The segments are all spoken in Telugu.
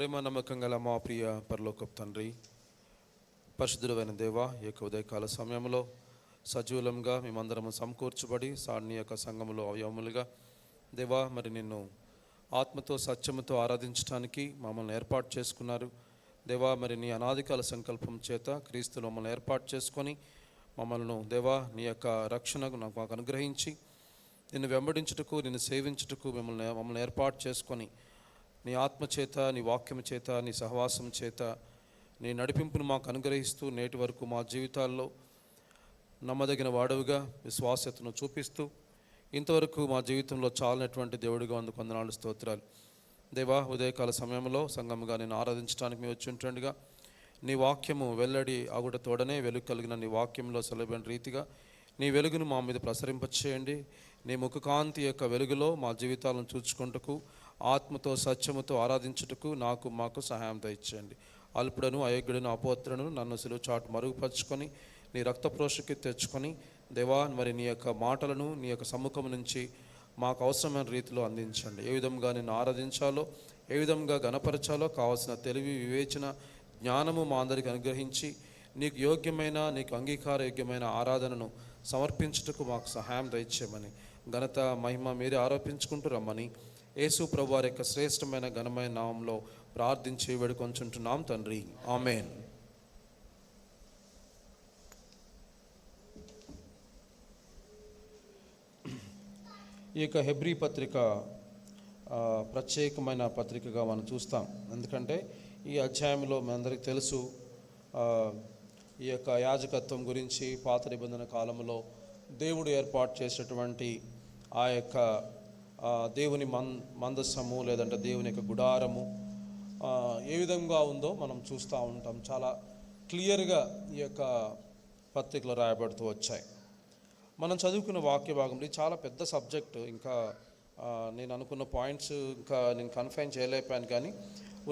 ప్రేమ నమ్మకం గల మా ప్రియ పరలోకపు తండ్రి, పరిశుద్ధుడైన దేవ, ఈ యొక్క ఉదయకాల సమయంలో సజీవులంగా మేమందరము సమకూర్చబడి సాన్ని యొక్క సంఘములో అవయవములుగా దేవా, మరి నిన్ను ఆత్మతో సత్యముతో ఆరాధించడానికి మమ్మల్ని ఏర్పాటు చేసుకున్నారు దేవా. మరి నీ అనాదికాల సంకల్పం చేత క్రీస్తులో మమ్మల్ని ఏర్పాటు చేసుకొని మమ్మల్ని దేవా నీ యొక్క రక్షణకు మాకు అనుగ్రహించి నిన్ను వెంబడించుటకు, నిన్ను సేవించుటకు మమ్మల్ని ఏర్పాటు చేసుకొని నీ ఆత్మ చేత, నీ వాక్యం చేత, నీ సహవాసం చేత నీ నడిపింపును మాకు అనుగ్రహిస్తూ నేటి వరకు మా జీవితాల్లో నమ్మదగిన వాడవుగా విశ్వాసతను చూపిస్తూ ఇంతవరకు మా జీవితంలో చాలినటువంటి దేవుడిగా అందుకు వందనాలు, స్తోత్రాలు దేవా. ఉదయకాల సమయంలో సంఘముగా నేను ఆరాధించడానికి మేము వచ్చి ఉంటుండగా నీ వాక్యము వెల్లడి ఆగుట తోడనే వెలుగు కలిగిన నీ వాక్యంలో సెలబడిన రీతిగా నీ వెలుగును మా మీద ప్రసరింపచేయండి. నీ ముఖకాంతి యొక్క వెలుగులో మా జీవితాలను చూచుకుంటకు, ఆత్మతో సత్యముతో ఆరాధించుటకు మాకు సహాయం దయచేయండి. అల్పుడను, అయోగ్యుడను, అపోత్రుడను నన్ను సిలువ చాటు మరుగుపరుచుకొని నీ రక్తప్రోషకి తెచ్చుకొని దేవా, మరి నీ యొక్క మాటలను నీ యొక్క సమ్ముఖం నుంచి మాకు అవసరమైన రీతిలో అందించండి. ఏ విధంగా నిన్ను ఆరాధించాలో, ఏ విధంగా గణపరచాలో కావాల్సిన తెలివి, వివేచన, జ్ఞానము మా అందరికి అనుగ్రహించి నీకు యోగ్యమైన, నీకు అంగీకారయోగ్యమైన ఆరాధనను సమర్పించుటకు మాకు సహాయం దయచేయమని, ఘనత మహిమ మీరే ఆరోపించుకుంటూ రమ్మని యేసు ప్రభు వారి యొక్క శ్రేష్టమైన ఘనమైన నామంలో ప్రార్థించి వేడుకొంచుంటున్నాం తండ్రి, ఆమేన్. ఈ యొక్క హెబ్రీ పత్రిక ప్రత్యేకమైన పత్రికగా మనం చూస్తాం. ఎందుకంటే ఈ అధ్యాయంలో మనందరికీ తెలుసు, ఈ యొక్క యాజకత్వం గురించి పాత నిబంధన కాలంలో దేవుడు ఏర్పాటు చేసినటువంటి ఆ యొక్క దేవుని మందస్సము లేదంటే దేవుని యొక్క గుడారము ఏ విధంగా ఉందో మనం చూస్తూ ఉంటాం. చాలా క్లియర్గా ఈ యొక్క పత్రికలో రాయబడుతూ వచ్చాయి. మనం చదువుకున్న వాక్య భాగంలో చాలా పెద్ద సబ్జెక్టు, ఇంకా నేను అనుకున్న పాయింట్స్ ఇంకా నేను కన్ఫైన్ చేయలేకపోయాను, కానీ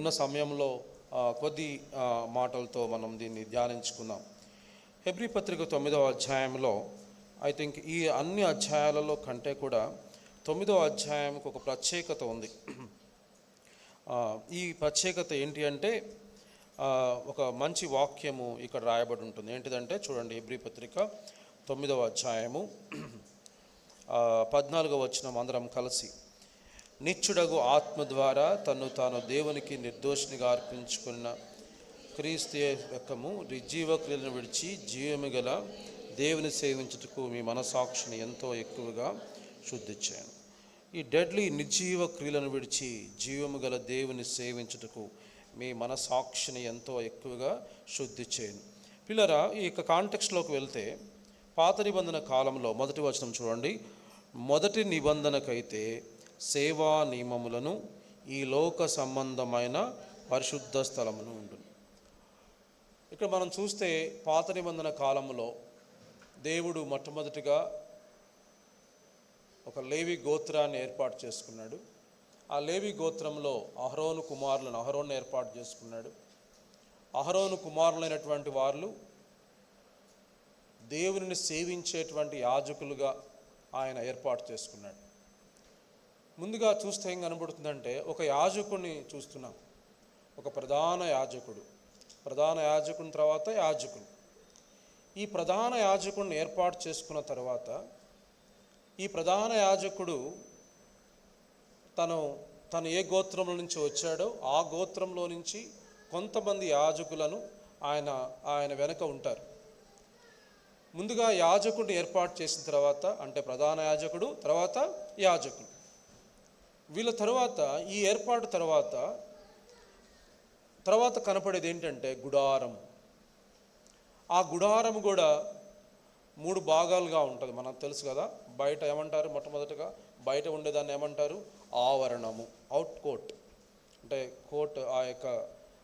ఉన్న సమయంలో కొద్ది మాటలతో మనం దీన్ని ధ్యానించుకుందాం. హెబ్రీ పత్రిక 9వ అధ్యాయంలో ఐ థింక్ ఈ అన్ని అధ్యాయాలలో కంటే కూడా 9వ అధ్యాయంకి ఒక ప్రత్యేకత ఉంది. ఈ ప్రత్యేకత ఏంటి అంటే ఒక మంచి వాక్యము ఇక్కడ రాయబడి ఉంటుంది. ఏంటిదంటే చూడండి, హెబ్రీ పత్రిక 9వ అధ్యాయము 14వ వచనం అందరం కలిసి, నిత్యుడగు ఆత్మ ద్వారా తను తాను దేవునికి నిర్దోషినిగా అర్పించుకున్న క్రీస్తు యొక్కము నిర్జీవ క్రియలను విడిచి జీవము గల దేవుని సేవించుటకు మీ మనసాక్షిని ఎంతో ఎక్కువగా శుద్ధి చేయండి. ఈ డెడ్లీ నిర్జీవ క్రియలను విడిచి జీవము గల దేవుని సేవించుటకు మీ మనసాక్షిని ఎంతో ఎక్కువగా శుద్ధి చేయండి. పిల్లరా, ఈ యొక్క కాంటెక్స్ట్లోకి వెళ్తే పాత నిబంధన కాలంలో మొదటి వచనం చూడండి, మొదటి నిబంధనకైతే సేవా నియమములను ఈ లోక సంబంధమైన పరిశుద్ధ స్థలమును ఉంటుంది. ఇక్కడ మనం చూస్తే పాత నిబంధన కాలంలో దేవుడు మొట్టమొదటిగా ఒక లేవి గోత్రాన్ని ఏర్పాటు చేసుకున్నాడు. ఆ లేవి గోత్రంలో అహరోను ఏర్పాటు చేసుకున్నాడు. అహరోను కుమారులైనటువంటి వాళ్ళు దేవుని సేవించేటువంటి యాజకులుగా ఆయన ఏర్పాటు చేసుకున్నాడు. ముందుగా చూస్తే ఏం కనబడుతుందంటే ఒక యాజకుడిని చూస్తున్నాం. ఒక ప్రధాన యాజకుని తర్వాత యాజకుడు. ఈ ప్రధాన యాజకుడిని ఏర్పాటు చేసుకున్న తర్వాత ఈ ప్రధాన యాజకుడు తను ఏ గోత్రంలో నుంచి వచ్చాడో ఆ గోత్రంలో నుంచి కొంతమంది యాజకులను ఆయన వెనక ఉంటారు. ముందుగా యాజకుడిని ఏర్పాటు చేసిన తర్వాత, అంటే ప్రధాన యాజకుడు తర్వాత యాజకుడు, వీళ్ళ తర్వాత ఈ ఏర్పాటు తర్వాత కనపడేది ఏంటంటే గుడారం. ఆ గుడారం కూడా 3 భాగాలుగా ఉంటుంది. మనకు తెలుసు కదా, బయట ఏమంటారు, మొట్టమొదటిగా బయట ఉండేదాన్ని ఏమంటారు, ఆవరణము, అవుట్ కోట్. అంటే కోట్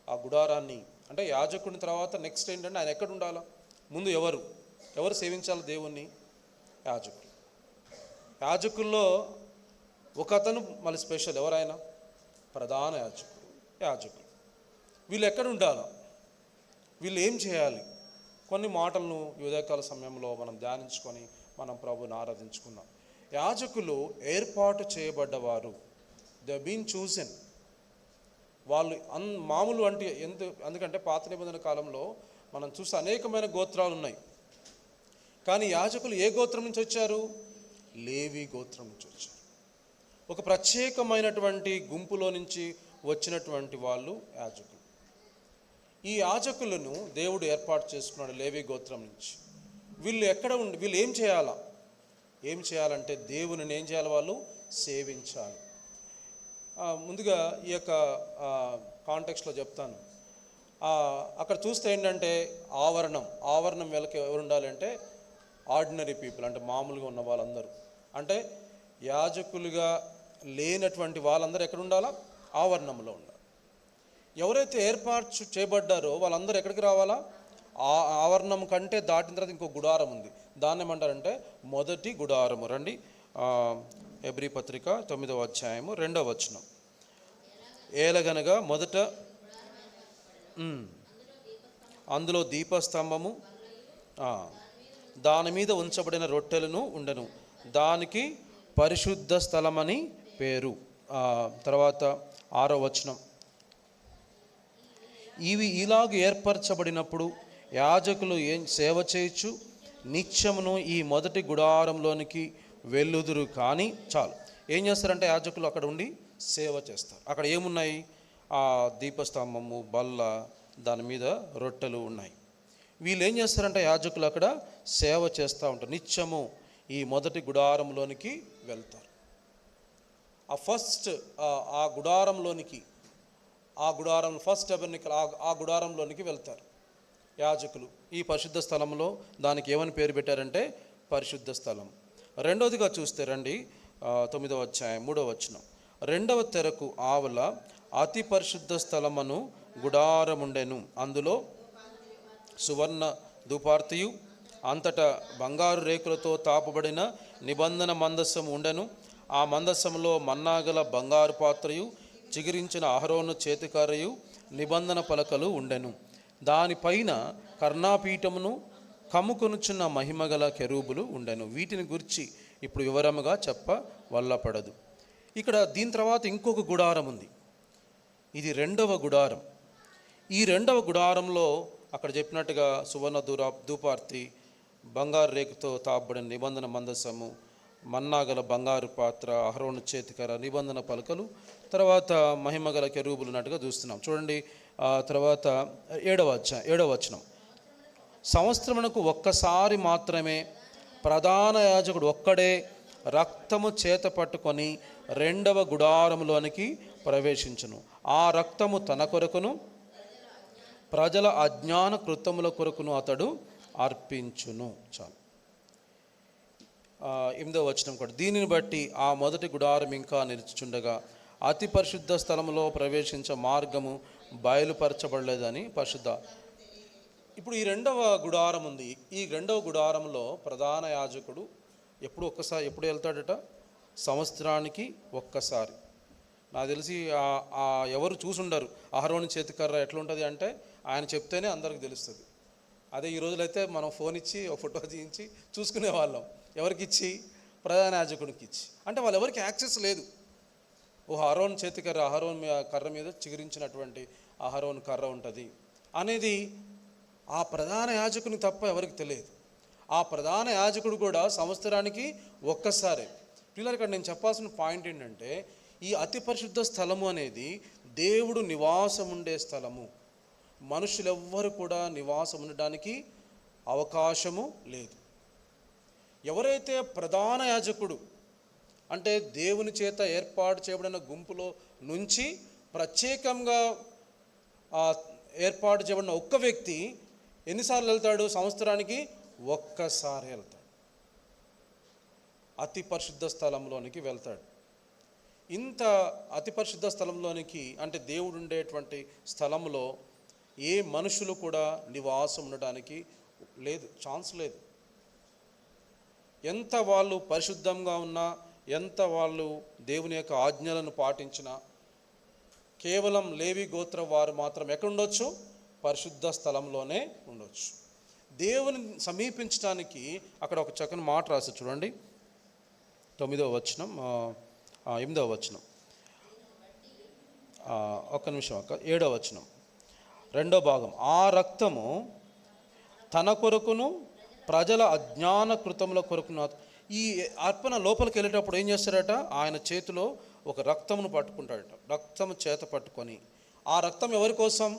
ఆ గుడారాన్ని, అంటే యాజకుని తర్వాత నెక్స్ట్ ఏంటంటే ఆయన ఎక్కడ ఉండాలా, ముందు ఎవరు సేవించాలి దేవుణ్ణి, యాజకుల్లో ఒక అతను మళ్ళీ స్పెషల్, ఎవరైనా ప్రధాన యాజకుడు. వీళ్ళు ఎక్కడ ఉండాలా, వీళ్ళు ఏం చేయాలి, కొన్ని మాటలను ఉదయకాల సమయంలో మనం ధ్యానించుకొని మనం ప్రభుని ఆరాధించుకున్నాం. యాజకులు ఏర్పాటు చేయబడ్డవారు, దే బీన్ చూసెన్. వాళ్ళు మామూలు అంటే ఎందుకంటే పాత నిబంధన కాలంలో మనం చూస్తే అనేకమైన గోత్రాలు ఉన్నాయి. కానీ యాజకులు ఏ గోత్రం నుంచి వచ్చారు? లేవి గోత్రం నుంచి వచ్చారు. ఒక ప్రత్యేకమైనటువంటి గుంపులో నుంచి వచ్చినటువంటి వాళ్ళు యాజకులు. ఈ యాజకులను దేవుడు ఏర్పాటు చేసుకున్నాడు లేవి గోత్రం నుంచి. వీళ్ళు ఏం చేయాలంటే దేవుని ఏం చేయాలి? వాళ్ళు సేవించాలి. ముందుగా ఈ యొక్క కాంటెక్స్ట్లో చెప్తాను. అక్కడ చూస్తే ఏంటంటే ఆవరణం వీళ్ళకి ఎవరు ఉండాలంటే ఆర్డినరీ పీపుల్, అంటే మామూలుగా ఉన్న వాళ్ళందరూ, అంటే యాజకులుగా లేనటువంటి వాళ్ళందరూ ఎక్కడ ఉండాలా? ఆవరణంలో ఉండాలి. ఎవరైతే ఏర్పాటు చేయబడ్డారో వాళ్ళందరూ ఎక్కడికి రావాలా? ఆవరణం కంటే దాటిన తర్వాత ఇంకో గుడారం ఉంది. దాన్ని ఏమంటారంటే మొదటి గుడారము. రండి, హెబ్రీ పత్రిక 9వ అధ్యాయము 2వ వచనం. ఏలగనగా మొదట అందులో దీపస్తంభము, దాని మీద ఉంచబడిన రొట్టెలను ఉండెను, దానికి పరిశుద్ధ స్థలమని పేరు. తర్వాత 6వ వచనం. ఇవి ఇలాగ ఏర్పరచబడినప్పుడు యాజకులు సేవ చేయొచ్చు, నిత్యమును ఈ మొదటి గుడారంలోనికి వెళ్ళుదురు. కానీ చాలు, ఏం చేస్తారంటే యాజకులు అక్కడ ఉండి సేవ చేస్తారు. అక్కడ ఏమున్నాయి? ఆ దీపస్తంభము, బల్ల, దాని మీద రొట్టెలు ఉన్నాయి. వీళ్ళు ఏం చేస్తారంటే యాజకులు అక్కడ సేవ చేస్తూ ఉంటారు. నిత్యము ఈ మొదటి గుడారంలోనికి వెళ్తారు. ఆ గుడారం ఫస్ట్ టెబర్నకల్, ఆ గుడారంలోనికి వెళ్తారు యాజకులు. ఈ పరిశుద్ధ స్థలంలో దానికి ఏమని పేరు పెట్టారంటే పరిశుద్ధ స్థలం. రెండవదిగా చూస్తే రండి, 9వ అధ్యాయం 3వ వచనం. 2వ తెరకు ఆవల అతి పరిశుద్ధ స్థలమును గుడారముండెను, అందులో సువర్ణ ధూపార్తియు అంతటా బంగారు రేకులతో తాపబడిన నిబంధన మందస్సము ఉండెను. ఆ మందస్సములో మన్నాగల బంగారు పాత్రయు చిగురించిన అహరోను చేతికర్రయు నిబంధన పలకలు ఉండెను. దానిపైన కర్ణాపీఠమును కమ్ముకొనుచున్న మహిమగల కెరూబులు ఉండెను. వీటిని గురించి ఇప్పుడు వివరముగా వల్లపడదు. ఇక్కడ దీని తర్వాత ఇంకొక గుడారం ఉంది. ఇది 2వ గుడారం. ఈ 2వ గుడారంలో అక్కడ చెప్పినట్టుగా సువర్ణ ధూపార్తి, బంగారు రేకుతో తాపబడిన నిబంధన మందసము, మన్నాగల బంగారు పాత్ర, అహరోను చేతికర, నిబంధన పలకలు, తర్వాత మహిమగల కెరూబులు ఉన్నట్టుగా చూస్తున్నాం. చూడండి, తర్వాత 7వ వచనం. సంవత్సరమునకు ఒక్కసారి మాత్రమే ప్రధాన యాజకుడు ఒక్కడే రక్తము చేత పట్టుకొని 2వ గుడారములోనికి ప్రవేశించును. ఆ రక్తము తన కొరకును ప్రజల అజ్ఞాన కృత్యముల కొరకును అతడు అర్పించును. చాలు. 8వ వచనం కూడా. దీనిని బట్టి ఆ మొదటి గుడారం ఇంకా నిలుచుచుండగా అతి పరిశుద్ధ స్థలములో ప్రవేశించే మార్గము బయలుపరచబడలేదని పరిశుద్ధ. ఇప్పుడు ఈ 2వ గుడారం ఉంది. ఈ 2వ గుడారంలో ప్రధాన యాజకుడు ఎప్పుడు వెళ్తాడట? సంవత్సరానికి ఒక్కసారి. నాకు తెలిసి ఎవరు చూసుండరు అహరోను చేతికర్ర ఎట్లుంటుంది అంటే ఆయన చెప్తేనే అందరికి తెలుస్తుంది. అదే ఈ రోజులైతే మనం ఫోన్ ఇచ్చి ఒక ఫోటో తీయించి చూసుకునే వాళ్ళం. ఎవరికి ఇచ్చి? ప్రధాన యాజకుడికి ఇచ్చి. అంటే వాళ్ళు ఎవరికి యాక్సెస్ లేదు. అహరోను చేతికర్ర, అహరోను కర్ర మీద చిగురించినటువంటి అహరోను కర్ర ఉంటుంది అనేది ఆ ప్రధాన యాజకుని తప్ప ఎవరికి తెలియదు. ఆ ప్రధాన యాజకుడు కూడా సంవత్సరానికి ఒక్కసారి. పిల్లలు, ఇక్కడ నేను చెప్పాల్సిన పాయింట్ ఏంటంటే ఈ అతి పరిశుద్ధ స్థలము అనేది దేవుడు నివాసం ఉండే స్థలము. మనుషులెవ్వరు కూడా నివాసం ఉండడానికి అవకాశము లేదు. ఎవరైతే ప్రధాన యాజకుడు అంటే దేవుని చేత ఏర్పాటు చేయబడిన గుంపులో నుంచి ప్రత్యేకంగా ఏర్పాటు చేయబడిన ఒక్క వ్యక్తి ఎన్నిసార్లు వెళ్తాడు? సంవత్సరానికి ఒక్కసారి వెళ్తాడు. అతి పరిశుద్ధ స్థలంలోనికి వెళ్తాడు. ఇంత అతి పరిశుద్ధ స్థలంలోనికి అంటే దేవుడు ఉండేటువంటి స్థలంలో ఏ మనుషులు కూడా నివాసం ఉండడానికి లేదు, ఛాన్స్ లేదు. ఎంత వాళ్ళు పరిశుద్ధంగా ఉన్నా, ఎంత వాళ్ళు దేవుని యొక్క ఆజ్ఞలను పాటించినా, కేవలం లేవి గోత్ర వారు మాత్రం ఎక్కడ ఉండొచ్చు? పరిశుద్ధ స్థలంలోనే ఉండొచ్చు. దేవుని సమీపించడానికి అక్కడ ఒక చక్కని మాట రాసి చూడండి, 8వ వచనం. ఒక్క నిమిషం 7వ వచనం, 2వ భాగం. ఆ రక్తము తన కొరకును ప్రజల అజ్ఞాన కృతముల కొరకును. ఈ అర్పణ లోపలికి వెళ్ళేటప్పుడు ఏం చేస్తాడట? ఆయన చేతిలో ఒక రక్తమును పట్టుకుంటాడట. రక్తము చేత పట్టుకొని, ఆ రక్తం ఎవరి కోసం?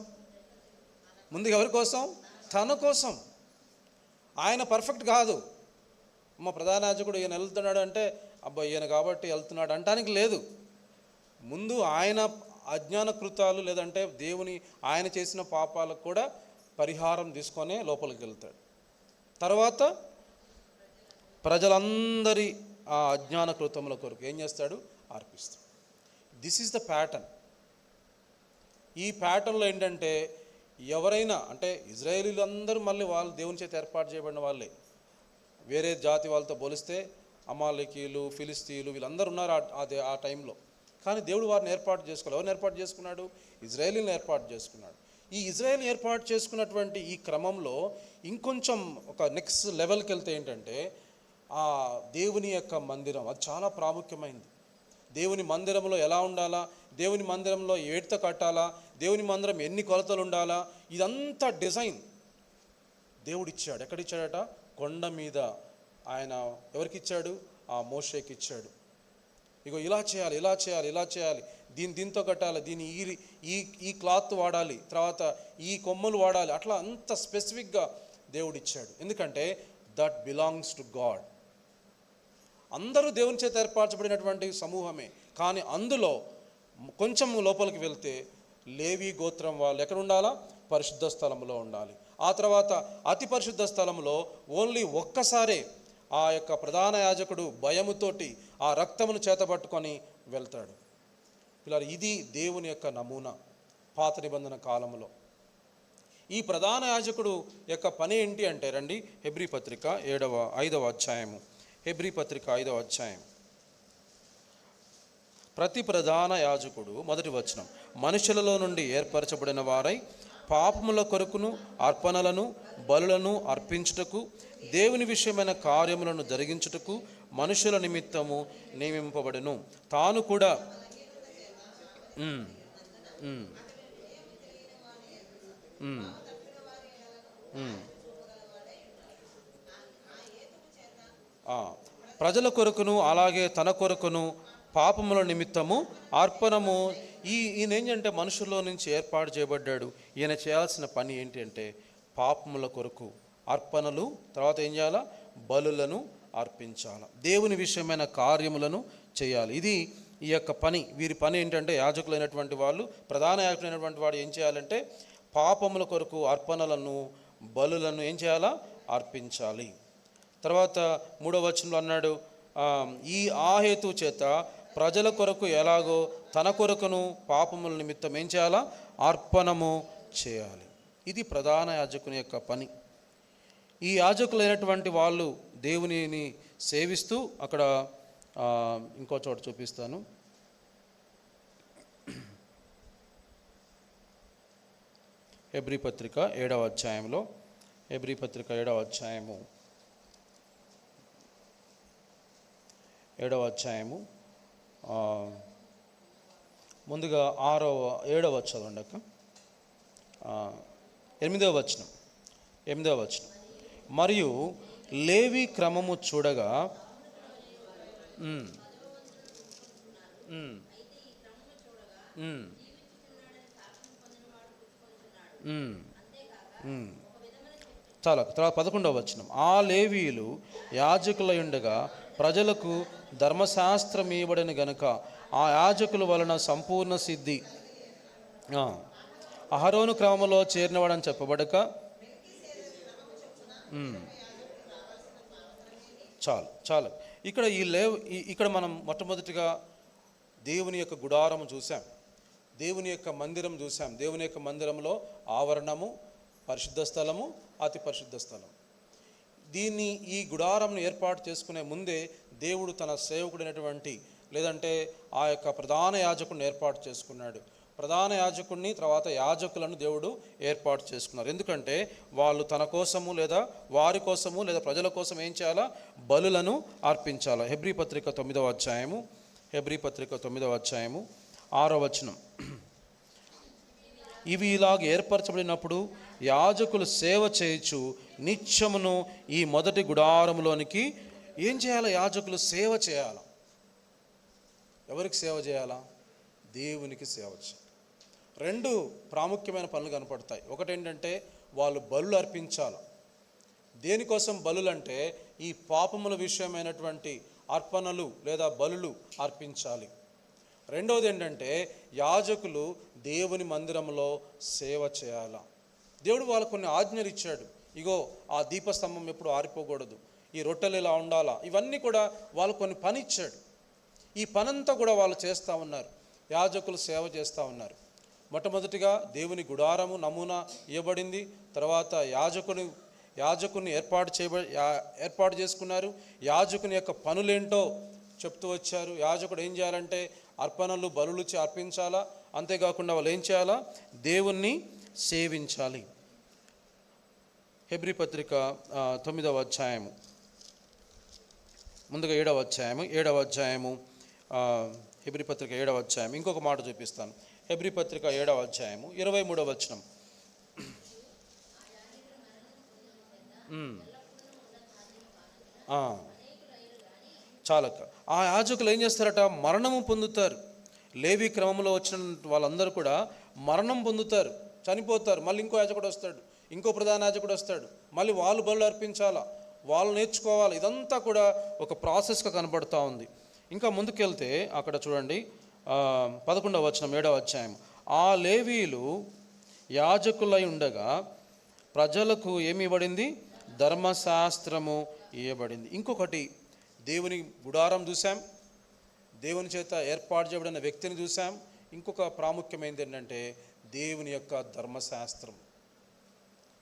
ముందుగా ఎవరి కోసం? తన కోసం. ఆయన పర్ఫెక్ట్ కాదు. మా ప్రధాన యాజకుడు ఈయన వెళ్తున్నాడు అంటే అబ్బా ఈయన కాబట్టి వెళ్తున్నాడు అంటానికి లేదు. ముందు ఆయన అజ్ఞాన కృతాలు లేదంటే ఆయన చేసిన పాపాలకు కూడా పరిహారం తీసుకొనే లోపలికి వెళ్తాడు. తర్వాత ప్రజలందరి ఆ అజ్ఞాన కృతముల కొరకు ఏం చేస్తాడు? అర్పిస్తాడు. This is the pattern. ఈ ప్యాటర్న్లో ఏంటంటే ఎవరైనా అంటే ఇజ్రాయేలీలందరూ మళ్ళీ వాళ్ళు దేవుని చేత ఏర్పాటు చేయబడిన వాళ్ళే. వేరే జాతి వాళ్ళతో పోలిస్తే అమాలేకీయులు, ఫిలిస్తీయులు వీళ్ళందరూ ఉన్నారు ఆ టైంలో. కానీ దేవుడు వారిని ఏర్పాటు చేసుకోవాలి. ఎవరిని ఏర్పాటు చేసుకున్నాడు? ఇజ్రాయేలీని ఏర్పాటు చేసుకున్నాడు. ఈ ఇజ్రాయేల్ని ఏర్పాటు చేసుకున్నటువంటి ఈ క్రమంలో ఇంకొంచెం ఒక నెక్స్ట్ లెవెల్కి వెళ్తే ఏంటంటే ఆ దేవుని యొక్క మందిరం, అది చాలా ప్రాముఖ్యమైనది. దేవుని మందిరంలో ఎలా ఉండాలా, దేవుని మందిరంలో ఏడ్త కట్టాలా, దేవుని మందిరం ఎన్ని కొలతలు ఉండాలా, ఇదంతా డిజైన్ దేవుడు ఇచ్చాడు. ఎక్కడిచ్చాడట? కొండ మీద. ఆయన ఎవరికి ఇచ్చాడు? ఆ మోషేకి ఇచ్చాడు. ఇగో ఇలా చేయాలి, ఇలా చేయాలి, ఇలా చేయాలి, దీంతో కట్టాలి, ఈ క్లాత్ వాడాలి, తర్వాత ఈ కొమ్మలు వాడాలి, అట్లా అంత స్పెసిఫిక్గా దేవుడు ఇచ్చాడు. ఎందుకంటే దట్ బిలాంగ్స్ టు గాడ్. అందరూ దేవుని చేత ఏర్పరచబడినటువంటి సమూహమే. కానీ అందులో కొంచెం లోపలికి వెళ్తే లేవి గోత్రం వాళ్ళు ఎక్కడ ఉండాలా? పరిశుద్ధ స్థలంలో ఉండాలి. ఆ తర్వాత అతి పరిశుద్ధ స్థలంలో ఓన్లీ ఒక్కసారే ఆ యొక్క ప్రధాన యాజకుడు భయముతోటి ఆ రక్తమును చేతబట్టుకొని వెళ్తాడు. ఇలా ఇది దేవుని యొక్క నమూనా పాత నిబంధన కాలంలో. ఈ ప్రధాన యాజకుడు యొక్క పని ఏంటి అంటే రండి, హెబ్రీ పత్రిక 5వ అధ్యాయము. హెబ్రీ పత్రిక 5వ అధ్యాయం. ప్రతి ప్రధాన యాజకుడు, మొదటి వచనం, మనుషులలో నుండి ఏర్పరచబడిన వారై పాపముల కొరకును అర్పణలను బలులను అర్పించుటకు దేవుని విషయమైన కార్యములను జరిగించుటకు మనుషుల నిమిత్తము నియమింపబడెను. తాను కూడా ప్రజల కొరకును అలాగే తన కొరకును పాపముల నిమిత్తము అర్పణము. ఈయన ఏంటంటే మనుషుల్లో నుంచి ఏర్పాటు చేయబడ్డాడు. ఈయన చేయాల్సిన పని ఏంటి అంటే పాపముల కొరకు అర్పణలు, తర్వాత ఏం చేయాలా? బలులను అర్పించాల, దేవుని విషయమైన కార్యములను చేయాలి. ఇది ఈ యొక్క పని. వీరి పని ఏంటంటే యాజకులైనటువంటి వాళ్ళు, ప్రధాన యాజకులైనటువంటి వాడు ఏం చేయాలంటే పాపముల కొరకు అర్పణలను బలులను ఏం చేయాలా? అర్పించాలి. తర్వాత 3వ వచనంలో అన్నాడు, ఈ హేతు చేత ప్రజల కొరకు ఎలాగో తన కొరకును పాపముల నిమిత్తం ఏం చేయాలా? అర్పణము చేయాలి. ఇది ప్రధాన యాజకుని యొక్క పని. ఈ యాజకులైనటువంటి వాళ్ళు దేవునిని సేవిస్తూ, అక్కడ ఇంకో చోట చూపిస్తాను, హెబ్రీ పత్రిక 7వ అధ్యాయంలో, హెబ్రీ పత్రిక 7వ అధ్యాయము 7వ అధ్యాయము ముందుగా 7వ చదవండి అక్క. 8వ వచనం. మరియు లేవి క్రమము చూడగా చాలా. తర్వాత 11వ వచనం, ఆ లేవీయులు యాజకులయుండగా ప్రజలకు ధర్మశాస్త్రం ఇవ్వబడిన గనుక ఆ యాజకుల వలన సంపూర్ణ సిద్ధి అహరోను క్రమములో చేరినవాడని చెప్పబడక చాలు. ఇక్కడ మనం మొట్టమొదటిగా దేవుని యొక్క గుడారము చూసాం, దేవుని యొక్క మందిరం చూసాం. దేవుని యొక్క మందిరంలో ఆవరణము, పరిశుద్ధ స్థలము, అతి పరిశుద్ధ స్థలం. ఈ గుడారంను ఏర్పాటు చేసుకునే ముందే దేవుడు తన సేవకుడైనటువంటి లేదంటే ఆ యొక్క ప్రధాన యాజకుడిని ఏర్పాటు చేసుకున్నాడు. ప్రధాన యాజకుడిని, తర్వాత యాజకులను దేవుడు ఏర్పాటు చేసుకున్నారు. ఎందుకంటే వాళ్ళు తన కోసము లేదా వారి కోసము లేదా ప్రజల కోసం ఏం చేయాలా? బలులను అర్పించాలా. హెబ్రీ పత్రిక 9వ అధ్యాయము 6వ వచనం. ఇవి ఇలాగ ఏర్పరచబడినప్పుడు యాజకులు సేవ చేయొచ్చు నిత్యమును ఈ మొదటి గుడారంలోనికి ఏం చేయాలి? యాజకులు సేవ చేయాలి. ఎవరికి సేవ చేయాలా? దేవునికి సేవ చేయాలి. రెండు ప్రాముఖ్యమైన పనులు కనపడతాయి. ఒకటేంటంటే వాళ్ళు బలులు అర్పించాలి. దేనికోసం బలులు అంటే ఈ పాపముల విషయమైనటువంటి అర్పణలు లేదా బలులు అర్పించాలి. రెండవది ఏంటంటే యాజకులు దేవుని మందిరంలో సేవ చేయాల. దేవుడు వాళ్ళకు కొన్ని ఆజ్ఞలు ఇచ్చాడు. ఇగో ఆ దీపస్తంభం ఎప్పుడు ఆరిపోకూడదు, ఈ రొట్టెలు ఇలా ఉండాలా, ఇవన్నీ కూడా వాళ్ళకు కొన్ని పని ఇచ్చాడు. ఈ పనంతా కూడా వాళ్ళు చేస్తూ ఉన్నారు. యాజకులు సేవ చేస్తూ ఉన్నారు. మొట్టమొదటిగా దేవుని గుడారము నమూనా ఇవ్వబడింది. తర్వాత యాజకుని ఏర్పాటు చేసుకున్నారు. యాజకుని యొక్క పనులేంటో చెప్తూ వచ్చారు. యాజకుడు ఏం చేయాలంటే అర్పణలు బలులు అర్పించాలా. అంతేకాకుండా వాళ్ళు ఏం చేయాలా? దేవుణ్ణి సేవించాలి. హెబ్రీ పత్రిక 9వ అధ్యాయము, ముందుగా 7వ అధ్యాయము హెబ్రీ పత్రిక 7వ అధ్యాయం. ఇంకొక మాట చూపిస్తాను. హెబ్రీ పత్రిక 7వ అధ్యాయము 23వ వచనం. చాలక ఆ యాజకులు ఏం చేస్తారట? మరణము పొందుతారు. లేవి క్రమంలో వచ్చిన వాళ్ళందరూ కూడా మరణం పొందుతారు, చనిపోతారు. మళ్ళీ ఇంకో యాజకుడు వస్తాడు, ఇంకో ప్రధాన యాజకుడు వస్తాడు. మళ్ళీ వాళ్ళు బలులు అర్పించాలా, వాళ్ళు నేర్చుకోవాలి. ఇదంతా కూడా ఒక ప్రాసెస్గా కనబడుతూ ఉంది. ఇంకా ముందుకెళ్తే అక్కడ చూడండి 11వ వచనం 7వ అధ్యాయం. ఆ లేవీలు యాజకులై ఉండగా ప్రజలకు ఏమి ఇవ్వబడింది? ధర్మశాస్త్రము ఇవ్వబడింది. ఇంకొకటి, దేవుని గుడారం చూసాం, దేవుని చేత ఏర్పాటు చేయబడిన వ్యక్తిని చూసాం. ఇంకొక ప్రాముఖ్యమైనది ఏంటంటే దేవుని యొక్క ధర్మశాస్త్రం.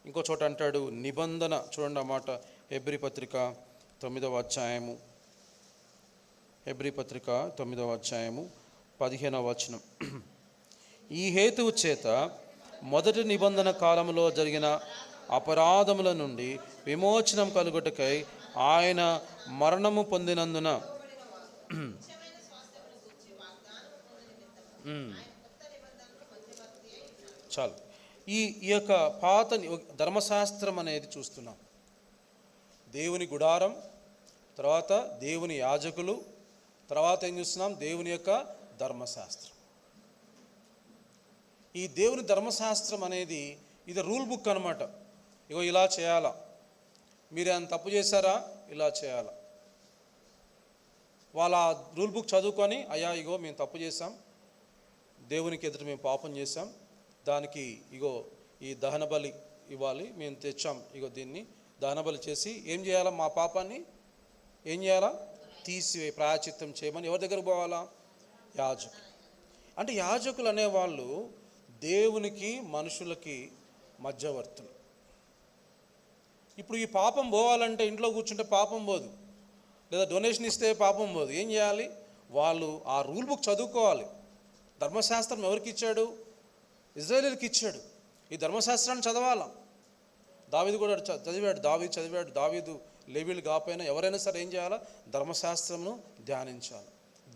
ఇంకో చోట అంటాడు నిబంధన. చూడండి ఆ మాట, హెబ్రీ పత్రిక 9వ అధ్యాయము, హెబ్రీ పత్రిక 9వ అధ్యాయము 15వ వచనం. ఈ హేతువు చేత మొదటి నిబంధన కాలంలో జరిగిన అపరాధముల నుండి విమోచనం కలుగుటకై ఆయన మరణము పొందినందున చాలు. ఈ యొక్క పాత ధర్మశాస్త్రం అనేది చూస్తున్నాం. దేవుని గుడారం, తర్వాత దేవుని యాజకులు, తర్వాత ఏం చూస్తున్నాం? దేవుని యొక్క ధర్మశాస్త్రం. ఈ దేవుని ధర్మశాస్త్రం అనేది ఇది రూల్ బుక్ అనమాట. ఇగో ఇలా చేయాలా, మీరు ఏమైనా తప్పు చేశారా, ఇలా చేయాలా. వాళ్ళ రూల్ బుక్ చదువుకొని, అయ్యా ఇగో మేము తప్పు చేశాం, దేవునికి ఎదుట మేము పాపం చేశాం, దానికి ఇగో ఈ దహన బలి ఇవ్వాలి, మేము తెచ్చాం, ఇగో దీన్ని దహన బలి చేసి ఏం చేయాలా? మా పాపాన్ని ఏం చేయాలా? ప్రాయశ్చిత్తం చేయమని ఎవరి దగ్గరకు పోవాలా? యాజకులు. అంటే యాజకులు అనేవాళ్ళు దేవునికి మనుషులకి మధ్యవర్తులు. ఇప్పుడు ఈ పాపం పోవాలంటే ఇంట్లో కూర్చుంటే పాపం పోదు, లేదా డొనేషన్ ఇస్తే పాపం పోదు. ఏం చేయాలి? వాళ్ళు ఆ రూల్ బుక్ చదువుకోవాలి. ధర్మశాస్త్రం ఎవరికి ఇచ్చాడు? ఇజ్రాయేలీలకు ఇచ్చాడు. ఈ ధర్మశాస్త్రాన్ని చదవాలా. దావీదు కూడా చదివాడు. దావీదు లేవీలు కాకపోయినా ఎవరైనా సరే ఏం చేయాలా? ధర్మశాస్త్రంను ధ్యానించాలి.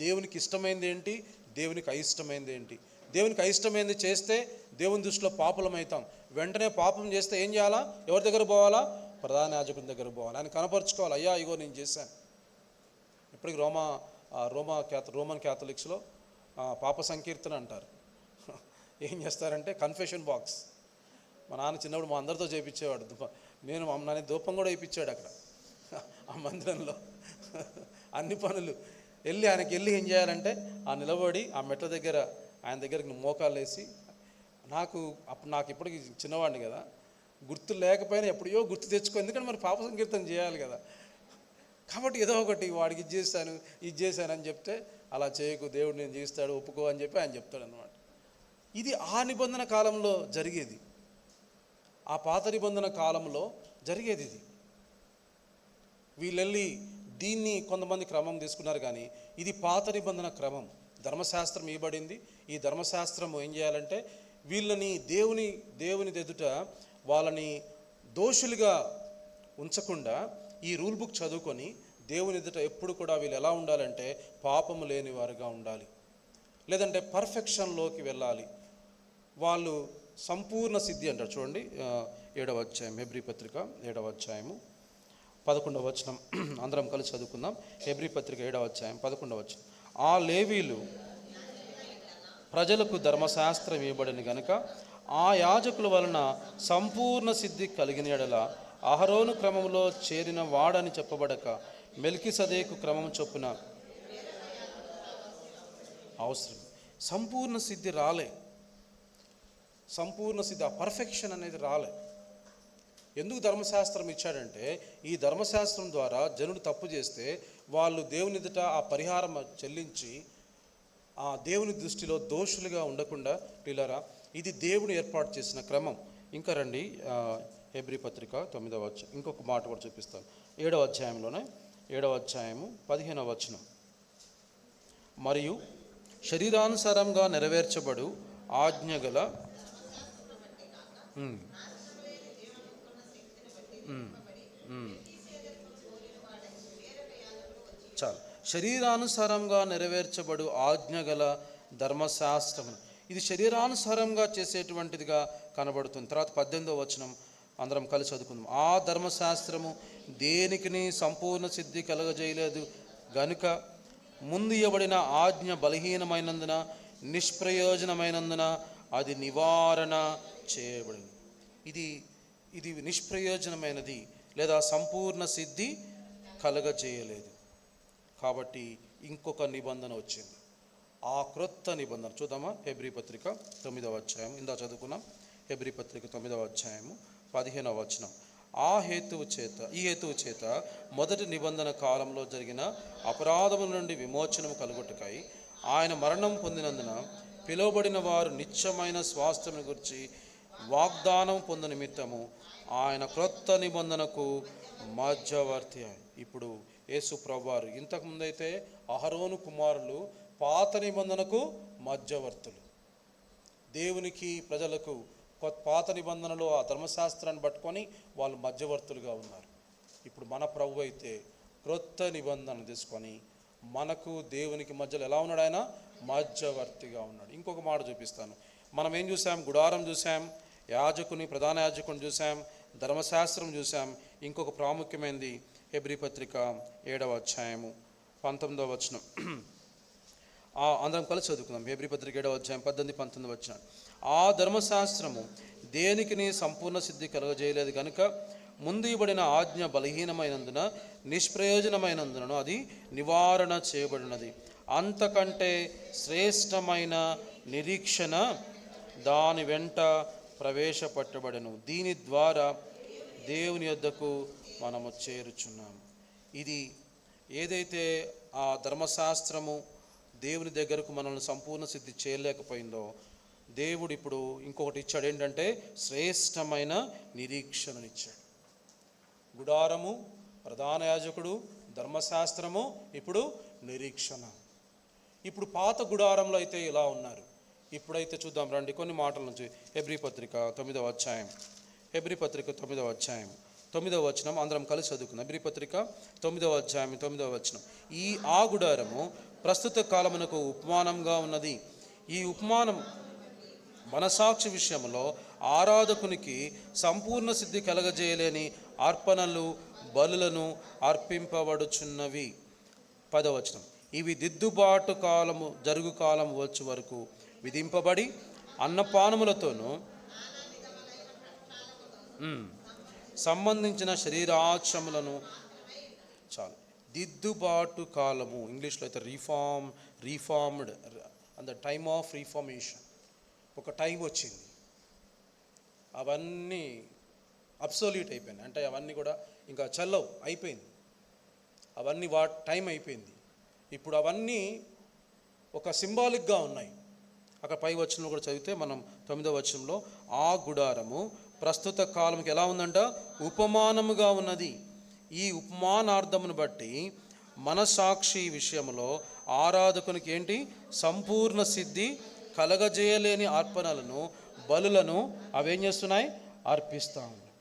దేవునికి ఇష్టమైంది ఏంటి, దేవునికి అయిష్టమైంది ఏంటి. దేవునికి అయిష్టమైంది చేస్తే దేవుని దృష్టిలో పాపులమవుతాం. వెంటనే పాపం చేస్తే ఏం చేయాలా? ఎవరి దగ్గర పోవాలా? ప్రధాన యాజకుని దగ్గర పోవాలి. ఆయన కనపరుచుకోవాలి, అయ్యా ఇగో నేను చేశాను. ఇప్పటికి రోమన్ క్యాథలిక్స్లో పాప సంకీర్తన అంటారు. ఏం చేస్తారంటే కన్ఫెషన్ బాక్స్. మా నాన్న చిన్నప్పుడు మా అందరితో చేయించేవాడు. నన్ను ధూపం కూడా వేయించాడు అక్కడ ఆ మందిరంలో. అన్ని పనులు ఆయనకి వెళ్ళి ఏం చేయాలంటే ఆ నిలబడి ఆ మెట్ల దగ్గర ఆయన దగ్గరికి మోకాలు వేసి, నాకు ఇప్పటికి చిన్నవాడిని కదా, గుర్తు లేకపోయినా ఎప్పుడో గుర్తు తెచ్చుకో, ఎందుకంటే మరి పాప సంకీర్తన చేయాలి కదా. కాబట్టి ఏదో ఒకటి వాడికి ఇది చేశాను అని చెప్తే, అలా చేయకు, దేవుడు నేను చేస్తాడు, ఒప్పుకో అని చెప్పి ఆయన చెప్తాడు అన్నమాట. ఇది ఆ నిబంధన కాలంలో జరిగేది, ఆ పాత నిబంధన కాలంలో జరిగేది ఇది. వీళ్ళెళ్ళి దీన్ని కొంతమంది క్రమం తీసుకున్నారు, కానీ ఇది పాత నిబంధన క్రమం. ధర్మశాస్త్రం ఇవ్వబడింది. ఈ ధర్మశాస్త్రం ఏం చేయాలంటే వీళ్ళని దేవుని ఎదుట వాళ్ళని దోషులుగా ఉంచకుండా ఈ రూల్ బుక్ చదువుకొని దేవుని ఎదుట ఎప్పుడు కూడా వీళ్ళు ఎలా ఉండాలంటే పాపము లేని వారుగా ఉండాలి, లేదంటే పర్ఫెక్షన్లోకి వెళ్ళాలి. వాళ్ళు సంపూర్ణ సిద్ధి అంటారు చూడండి. 7వ అధ్యాయం హెబ్రీ పత్రిక 7వ అధ్యాయము 11వ వచనం అందరం కలిసి చదువుకుందాం. హెబ్రీ పత్రిక 7వ అధ్యాయం 11వ వచనం. ఆ లేవీలు ప్రజలకు ధర్మశాస్త్రం ఇవ్వబడిన గనుక ఆ యాజకుల వలన సంపూర్ణ సిద్ధి కలిగిన ఎడల అహరోను క్రమంలో చేరిన వాడని చెప్పబడక మెల్కీసెదెకు క్రమం చొప్పున అవసరం. సంపూర్ణ సిద్ధి రాలే, సంపూర్ణ సిద్ధి, ఆ పర్ఫెక్షన్ అనేది రాలే. ఎందుకు ధర్మశాస్త్రం ఇచ్చాడంటే ఈ ధర్మశాస్త్రం ద్వారా జనుడు తప్పు చేస్తే వాళ్ళు దేవుని ఎదుట ఆ పరిహారం చెల్లించి ఆ దేవుని దృష్టిలో దోషులుగా ఉండకుండా పిల్లరా, ఇది దేవుడు ఏర్పాటు చేసిన క్రమం. ఇంకా రండి హెబ్రీ పత్రిక 9వ అధ్యాయం, ఇంకొక మాట కూడా చూపిస్తాను. 7వ అధ్యాయంలోనే 7వ అధ్యాయము 15వ వచనం. మరియు శరీరానుసారంగా నెరవేర్చబడు ఆజ్ఞగల చాలు, శరీరానుసారంగా నెరవేర్చబడు ఆజ్ఞగల ధర్మశాస్త్రం, ఇది శరీరానుసారంగా చేసేటువంటిదిగా కనబడుతుంది. తర్వాత 18వ వచనం అందరం కలిసి చదువుకుందాం. ఆ ధర్మశాస్త్రము దేనికిని సంపూర్ణ సిద్ధి కలగజేయలేదు గనుక ముందు ఇవ్వబడిన ఆజ్ఞ బలహీనమైనందున నిష్ప్రయోజనమైనందున అది నివారణ చేయబడింది. ఇది నిష్ప్రయోజనమైనది లేదా సంపూర్ణ సిద్ధి కలగజేయలేదు. కాబట్టి ఇంకొక నిబంధన వచ్చింది, ఆ క్రొత్త నిబంధన. చూద్దామా? హెబ్రీ పత్రిక 9వ అధ్యాయం, ఇందా చదువుకున్నాం. హెబ్రీ పత్రిక 9వ అధ్యాయము 15వ వచనం. ఈ హేతువు చేత మొదటి నిబంధన కాలంలో జరిగిన అపరాధముల నుండి విమోచనము కలుగుటకై ఆయన మరణం పొందినందున పిలువబడిన వారు నిత్యమైన స్వాస్థ్యమును గురించి వాగ్దానం పొందు నిమిత్తము ఆయన క్రొత్త నిబంధనకు మధ్యవర్తి. ఇప్పుడు యేసు ప్రభువారు, ఇంతకుముందైతే అహరోను కుమారులు పాత నిబంధనకు మధ్యవర్తులు, దేవునికి ప్రజలకు పాత నిబంధనలో ఆ ధర్మశాస్త్రాన్ని పట్టుకొని వాళ్ళు మధ్యవర్తులుగా ఉన్నారు. ఇప్పుడు మన ప్రభు అయితే క్రొత్త నిబంధన తీసుకొని మనకు దేవునికి మధ్యలో ఎలా ఉన్నాడు? ఆయన మధ్యవర్తిగా ఉన్నాడు. ఇంకొక మాట చూపిస్తాను. మనం ఏం చూసాం? గుడారం చూసాం, యాజకుని, ప్రధాన యాజకుని చూసాం, ధర్మశాస్త్రం చూసాం. ఇంకొక ప్రాముఖ్యమైనది హెబ్రీ పత్రిక 7వ అధ్యాయము 19వ వచనం. అందరం కలిసి చదువుకుందాం. హెబ్రీ పత్రిక 7వ అధ్యాయం 18-19 వచనం. ఆ ధర్మశాస్త్రము దేనికిని సంపూర్ణ సిద్ధి కలుగజేయలేదు కనుక ముందు ఇవ్వబడిన ఆజ్ఞ బలహీనమైనందున నిష్ప్రయోజనమైనందున అది నివారణ చేయబడినది. అంతకంటే శ్రేష్టమైన నిరీక్షణ దాని వెంట ప్రవేశపెట్టబడెను. దీని ద్వారా దేవుని యొద్దకు మనము చేరుచున్నాము. ఇది ఏదైతే ఆ ధర్మశాస్త్రము దేవుని దగ్గరకు మనల్ని సంపూర్ణ సిద్ధి చేయలేకపోయిందో, దేవుడు ఇప్పుడు ఇంకొకటి ఇచ్చాడు. ఏంటంటే శ్రేష్టమైన నిరీక్షణనిచ్చాడు. గుడారము, ప్రధాన యాజకుడు, ధర్మశాస్త్రము, ఇప్పుడు నిరీక్షణ. ఇప్పుడు పాత గుడారంలో అయితే ఇలా ఉన్నారు. ఇప్పుడైతే చూద్దాం రండి కొన్ని మాటల నుంచి. హెబ్రీ పత్రిక 9వ అధ్యాయం, హెబ్రీ పత్రిక 9వ అధ్యాయం 9వ వచనం అందరం కలిసి చదువుకుందాం. హెబ్రీ పత్రిక 9వ అధ్యాయం 9వ వచనం. ఆ గుడారము ప్రస్తుత కాలమునకు ఉపమానంగా ఉన్నది. ఈ ఉపమానం మనసాక్షి విషయంలో ఆరాధకునికి సంపూర్ణ సిద్ధి కలగజేయలేని అర్పణలు, బలులను అర్పింపబడుచున్నవి. 10వ వచనం. ఇవి దిద్దుబాటు కాలము, జరుగు కాలం వచ్చే వరకు విధింపబడి అన్నపానములతోనూ సంబంధించిన శరీరాశ్రములను చాలు. దిద్దుబాటు కాలము, ఇంగ్లీష్లో అయితే reformed and the time of reformation. ఒక టైం వచ్చింది, అవన్నీ అబ్సోల్యూట్ అయిపోయింది. అంటే అవన్నీ కూడా ఇంకా చల్లవు, అయిపోయింది. అవన్నీ టైం అయిపోయింది. ఇప్పుడు అవన్నీ ఒక సింబాలిక్గా ఉన్నాయి. అక్కడ పై వచనంలో కూడా చదివితే మనం 9వ వచనంలో ఆ గుడారము ప్రస్తుత కాలంకి ఎలా ఉందంట? ఉపమానముగా ఉన్నది. ఈ ఉపమానార్థమును బట్టి మనసాక్షి విషయంలో ఆరాధకునికి ఏంటి? సంపూర్ణ సిద్ధి కలగజేయలేని అర్పణలను, బలులను అవేం చేస్తున్నాయి? అర్పిస్తూ ఉన్నాయి.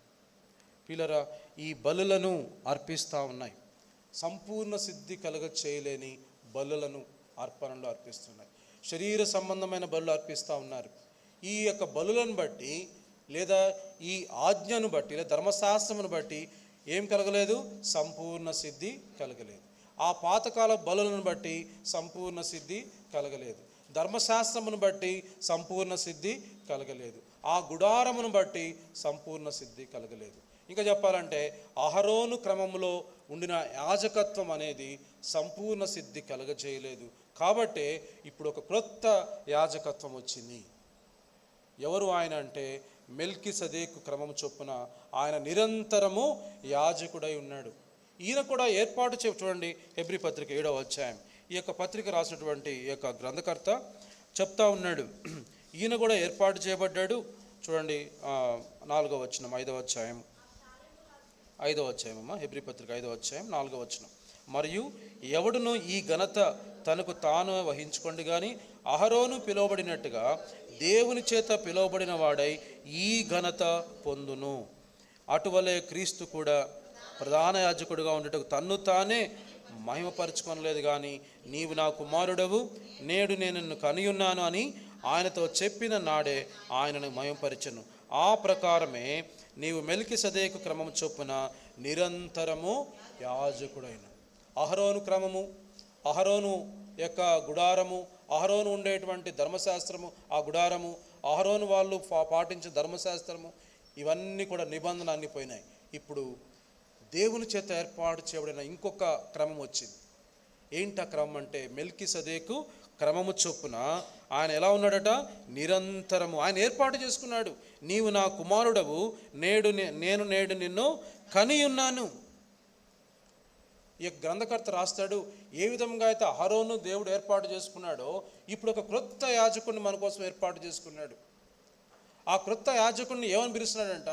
పిల్లరా, ఈ బలులను అర్పిస్తూ ఉన్నాయి. సంపూర్ణ సిద్ధి కలగజేయలేని బలులను, అర్పణలు అర్పిస్తున్నాయి. శరీర సంబంధమైన బలులు అర్పిస్తూ ఉన్నారు. ఈ యొక్క బలులను బట్టి లేదా ఈ ఆజ్ఞను బట్టి లేదా ధర్మశాస్త్రమును బట్టి ఏం కలగలేదు? సంపూర్ణ సిద్ధి కలగలేదు. ఆ పాతకాల బలులను బట్టి సంపూర్ణ సిద్ధి కలగలేదు. ధర్మశాస్త్రమును బట్టి సంపూర్ణ సిద్ధి కలగలేదు. ఆ గుడారమును బట్టి సంపూర్ణ సిద్ధి కలగలేదు. ఇంకా చెప్పాలంటే అహరోను క్రమంలో ఉండిన యాజకత్వం అనేది సంపూర్ణ సిద్ధి కలగజేయలేదు. కాబట్టే ఇప్పుడు ఒక క్రొత్త యాజకత్వం వచ్చింది. ఎవరు ఆయన అంటే మెల్కీసెదెకు క్రమం చొప్పున ఆయన నిరంతరము యాజకుడై ఉన్నాడు. ఈయన కూడా ఏర్పాటు చూడండి, హెబ్రీ పత్రిక 7వ అధ్యాయం. ఈ యొక్క పత్రిక రాసినటువంటి ఈ యొక్క గ్రంథకర్త చెప్తా ఉన్నాడు, ఈయన కూడా ఏర్పాటు చేయబడ్డాడు. చూడండి 4వ వచనం, 5వ అధ్యాయం, 5వ అధ్యాయం అమ్మ, హెబ్రీ పత్రిక 5వ అధ్యాయం 4వ వచనం. మరియు ఎవడును ఈ ఘనత తనకు తాను వహించుకోండి కానీ అహరోను పిలువబడినట్టుగా దేవుని చేత పిలువబడిన వాడై ఈ ఘనత పొందును. అటువలే క్రీస్తు కూడా ప్రధాన యాజకుడిగా ఉండేటకు తన్ను తానే మహిమపరచుకొనలేదు కానీ నీవు నా కుమారుడవు, నేడు నేను నిన్ను కనియున్నాను అని ఆయనతో చెప్పిన నాడే ఆయనను మహిమపరచెను. ఆ ప్రకారమే నీవు మెల్కీసెదెకు క్రమం చొప్పున నిరంతరము యాజకుడైన. అహరోను క్రమము, అహరోను యొక్క గుడారము, అహరోను ఉండేటువంటి ధర్మశాస్త్రము, ఆ గుడారము, అహరోను వాళ్ళు పాటించిన ధర్మశాస్త్రము, ఇవన్నీ కూడా నిబంధన అన్ని పోయినాయి. ఇప్పుడు దేవుని చేత ఏర్పాటు చేయబడిన ఇంకొక క్రమం వచ్చింది. ఏంటి ఆ క్రమం అంటే మెల్కీసెదెకు క్రమము చొప్పున ఆయన ఎలా ఉన్నాడట? నిరంతరము ఆయన ఏర్పాటు చేసుకున్నాడు. నీవు నా కుమారుడవు, నేను నేడు నిన్ను కనియున్నాను. ఈ గ్రంథకర్త రాస్తాడు, ఏ విధంగా అయితే అహరోను దేవుడు ఏర్పాటు చేసుకున్నాడో ఇప్పుడు ఒక క్రొత్త యాజకుడిని మన కోసం ఏర్పాటు చేసుకున్నాడు. ఆ క్రొత్త యాజకుడిని ఏమని పిలుస్తున్నాడంట?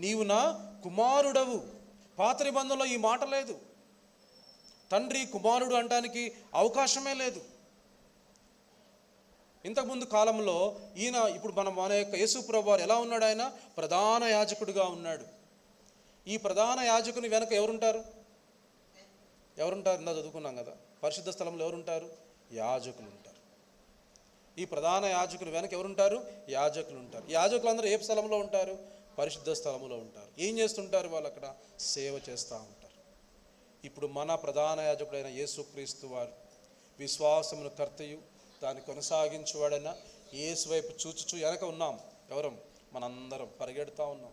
నీవు నా కుమారుడవు. పాత నిబంధనలో ఈ మాట లేదు. తండ్రి కుమారుడు అనడానికి అవకాశమే లేదు. ఇంతకుముందు కాలంలో ఈయన, ఇప్పుడు మన యొక్క యేసు ప్రభువు వారు ఎలా ఉన్నాడు? ఆయన ప్రధాన యాజకుడిగా ఉన్నాడు. ఈ ప్రధాన యాజకుని వెనక ఎవరుంటారు? ఇందా చదువుకున్నాం కదా, పరిశుద్ధ స్థలంలో ఎవరుంటారు? యాజకులు ఉంటారు. ఈ ప్రధాన యాజకులు వెనక ఎవరుంటారు? యాజకులు ఉంటారు. యాజకులు అందరూ ఏ స్థలంలో ఉంటారు? పరిశుద్ధ స్థలంలో ఉంటారు. ఏం చేస్తుంటారు? వాళ్ళు అక్కడ సేవ చేస్తూ ఉంటారు. ఇప్పుడు మన ప్రధాన యాజకుడైన యేసుక్రీస్తు వారు విశ్వాసమును కర్తయు దాన్ని కొనసాగించువాడైనా యేసు వైపు చూచుచూ వెనక ఉన్నాం. ఎవరం? మనందరం పరిగెడుతూ ఉన్నాం.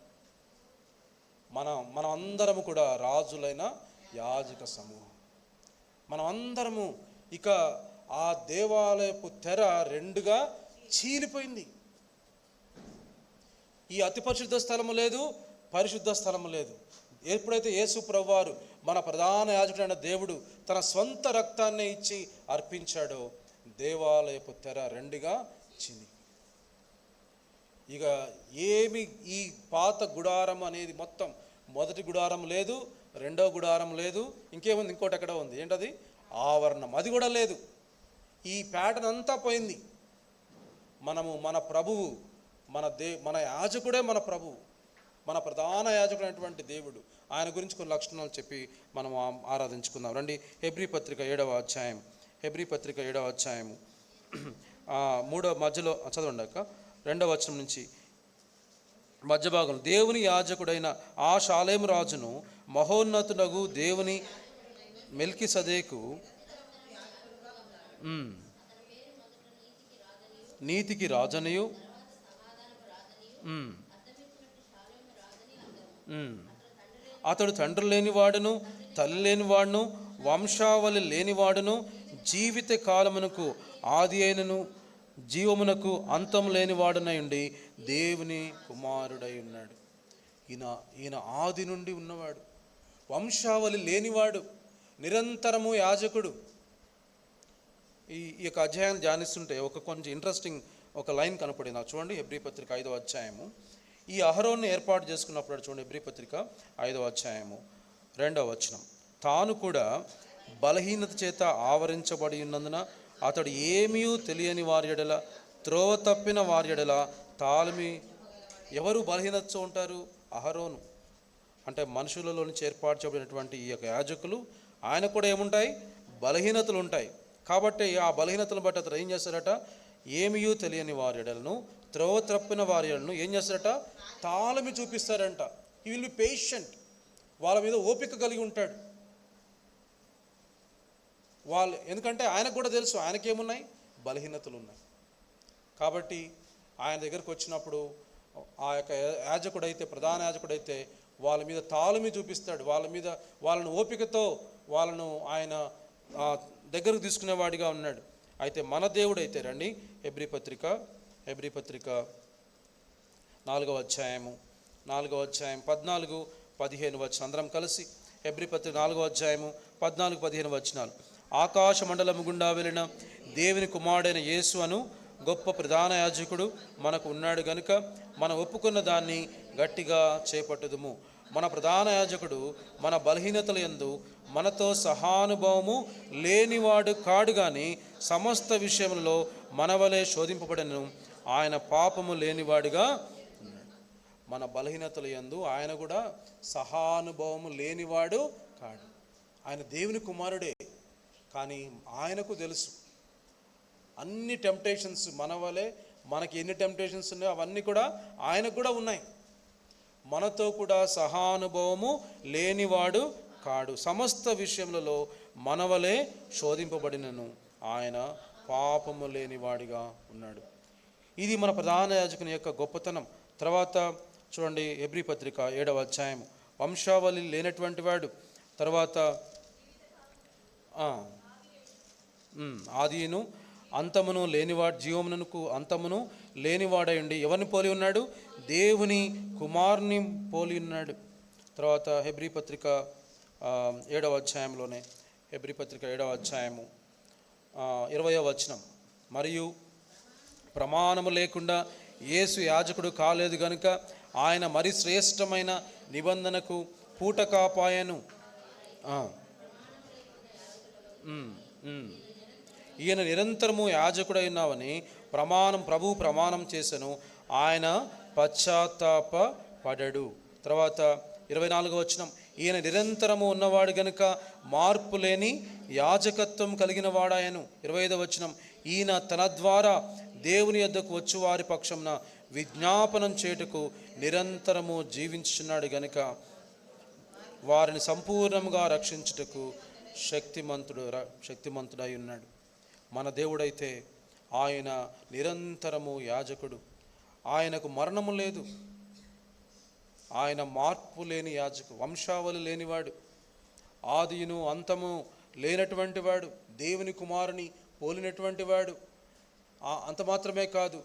మనం అందరము కూడా రాజులైన యాజక సమూహం. మనం అందరము ఇక ఆ దేవాలయపు తెర రెండుగా చీలిపోయింది. ఈ అతి పరిశుద్ధ స్థలము లేదు, పరిశుద్ధ స్థలము లేదు. ఎప్పుడైతే యేసు ప్రభువారు మన ప్రధాన యాజకుడైన దేవుడు తన స్వంత రక్తాన్ని ఇచ్చి అర్పించాడో దేవాలయపు తెర రెండుగా చిని, ఇక ఏమి ఈ పాత గుడారం అనేది మొత్తం, మొదటి గుడారం లేదు, రెండో గుడారం లేదు, ఇంకేముంది? ఇంకోటి ఎక్కడ ఉంది? ఏంటది? ఆవరణం. అది కూడా లేదు. ఈ ప్యాటర్న్ అంతా పోయింది. మన ప్రభువు, మన యాజకుడే మన ప్రభువు, మన ప్రధాన యాజకుడైనటువంటి దేవుడు. ఆయన గురించి కొన్ని లక్షణాలు చెప్పి మనం ఆరాధించుకుందాం రండి. హెబ్రీ పత్రిక 7వ అధ్యాయం, హెబ్రీ పత్రిక 7వ అధ్యాయము 3వ మధ్యలో చదవండాక 2వ వచనం నుంచి మధ్య భాగం. దేవుని యాజకుడైన ఆ షాలేము రాజును మహోన్నతుడగు దేవుని మెల్కీసెదెకు నీతికి రాజనియు అతడు తండ్రి లేనివాడును తల్లి లేనివాడును వంశావళి లేనివాడును జీవిత కాలమునకు ఆది అయినను జీవమునకు అంతం లేనివాడునై ఉండి దేవుని కుమారుడై ఉన్నాడు. ఈయన ఆది నుండి ఉన్నవాడు, వంశావళి లేనివాడు, నిరంతరము యాజకుడు. ఈ యొక్క అధ్యాయాన్ని ధ్యానిస్తుంటే కొంచెం ఇంట్రెస్టింగ్ ఒక లైన్ కనపడింది నాకు. చూడండి, హెబ్రీ పత్రిక 5వ అధ్యాయము. ఈ అహరోన్ని ఏర్పాటు చేసుకున్నప్పుడు చూడండి, హెబ్రీ పత్రిక 5వ అధ్యాయము 2వ వచనం. తాను కూడా బలహీనత చేత ఆవరించబడి ఉన్నందున అతడు ఏమీ తెలియని వారి ఎడల, త్రోవ తప్పిన వారి ఎడల తాళమి. ఎవరు బలహీనతతో ఉంటారు? అహరోను. అంటే మనుషులలో నుంచి ఏర్పాటు చేయబడినటువంటి ఈ యొక్క యాజకులు, ఆయన కూడా ఏముంటాయి? బలహీనతలు ఉంటాయి. కాబట్టి ఆ బలహీనతలను బట్టి అతను ఏం చేస్తారట? ఏమీ తెలియని వారి ఎడలను, త్రోవ తప్పిన వారిను ఏం చేస్తారట, తాళమి చూపిస్తారంట. హీ విల్ బి పేషెంట్, వాళ్ళ మీద ఓపిక కలిగి ఉంటాడు. ఎందుకంటే ఆయనకు కూడా తెలుసు ఆయనకేమున్నాయి, బలహీనతలు ఉన్నాయి. కాబట్టి ఆయన దగ్గరకు వచ్చినప్పుడు ఆ యొక్క యాజకుడైతే, ప్రధాన యాజకుడైతే వాళ్ళ మీద తాళమి చూపిస్తాడు. వాళ్ళను ఓపికతో వాళ్ళను ఆయన దగ్గరకు తీసుకునేవాడిగా ఉన్నాడు. అయితే మన దేవుడైతే రండి, హెబ్రీ పత్రిక 4వ అధ్యాయం 14-15 వచనం అందరం కలిసి. హెబ్రీ పత్రిక 4వ అధ్యాయము 14-15 వచనాలు. ఆకాశ మండలము గుండా వెళ్ళిన దేవుని కుమారుడైన యేసు అను గొప్ప ప్రధాన యాజకుడు మనకు ఉన్నాడు గనుక మనం ఒప్పుకున్న దాన్ని గట్టిగా చేపట్టుదుము. మన ప్రధాన యాజకుడు మన బలహీనతల యందు మనతో సహానుభవము లేనివాడు కాడు గాని సమస్త విషయములలో మనవలే శోధింపబడను, ఆయన పాపము లేనివాడుగా ఉన్నాడు. మన బలహీనతల యందు ఆయన కూడా సహానుభవము లేనివాడు కాడు. ఆయన దేవుని కుమారుడే, కానీ ఆయనకు తెలుసు అన్ని టెంప్టేషన్స్ మన వలె, మనకి ఎన్ని టెంప్టేషన్స్ ఉన్నాయో అవన్నీ కూడా ఆయనకు కూడా ఉన్నాయి. మనతో కూడా సహానుభవము లేనివాడు కాడు, సమస్త విషయములలో మనవలే శోధింపబడినను, ఆయన పాపము లేనివాడిగా ఉన్నాడు. ఇది మన ప్రధాన యాజకుని యొక్క గొప్పతనం. తర్వాత చూడండి, హెబ్రీ పత్రిక 7వ అధ్యాయం, వంశావళి లేనటువంటి వాడు, తర్వాత ఆదిను అంతమును లేనివాడు, జీవమునకు అంతమును లేనివాడయండి ఎవరిని పోలి ఉన్నాడు, దేవుని కుమారుని పోలి ఉన్నాడు. తర్వాత హెబ్రీ పత్రిక 7వ అధ్యాయంలోనే, హెబ్రీ పత్రిక 7వ అధ్యాయము 20వ వచనం, మరియు ప్రమాణము లేకుండా యేసు యాజకుడు కాలేదు గనుక ఆయన మరి శ్రేష్టమైన నిబంధనకు పూట కాపాయను. ఈయన నిరంతరము యాజకుడై ఉన్నావని ప్రభువు ప్రమాణం చేసెను, ఆయన పశ్చాత్తాప పడడు. తర్వాత 24వ వచనం, ఈయన నిరంతరము ఉన్నవాడు గనుక మార్పు లేని యాజకత్వం కలిగిన వాడాయను. 25వ వచనం, ఈయన తన ద్వారా దేవుని యొద్దకు వచ్చు వారి పక్షంన విజ్ఞాపనం చేయుటకు నిరంతరము జీవించుచున్నాడు గనుక వారిని సంపూర్ణంగా రక్షించుటకు శక్తిమంతుడై ఉన్నాడు. మన దేవుడైతే ఆయన నిరంతరము యాజకుడు, ఆయనకు మరణము లేదు, ఆయన మార్పు లేని యాజకుడు, వంశావళి లేనివాడు, ఆదిను అంతము లేనటువంటి వాడు, దేవుని కుమారుని పోలినటువంటి వాడు. అంత మాత్రమే కాదు,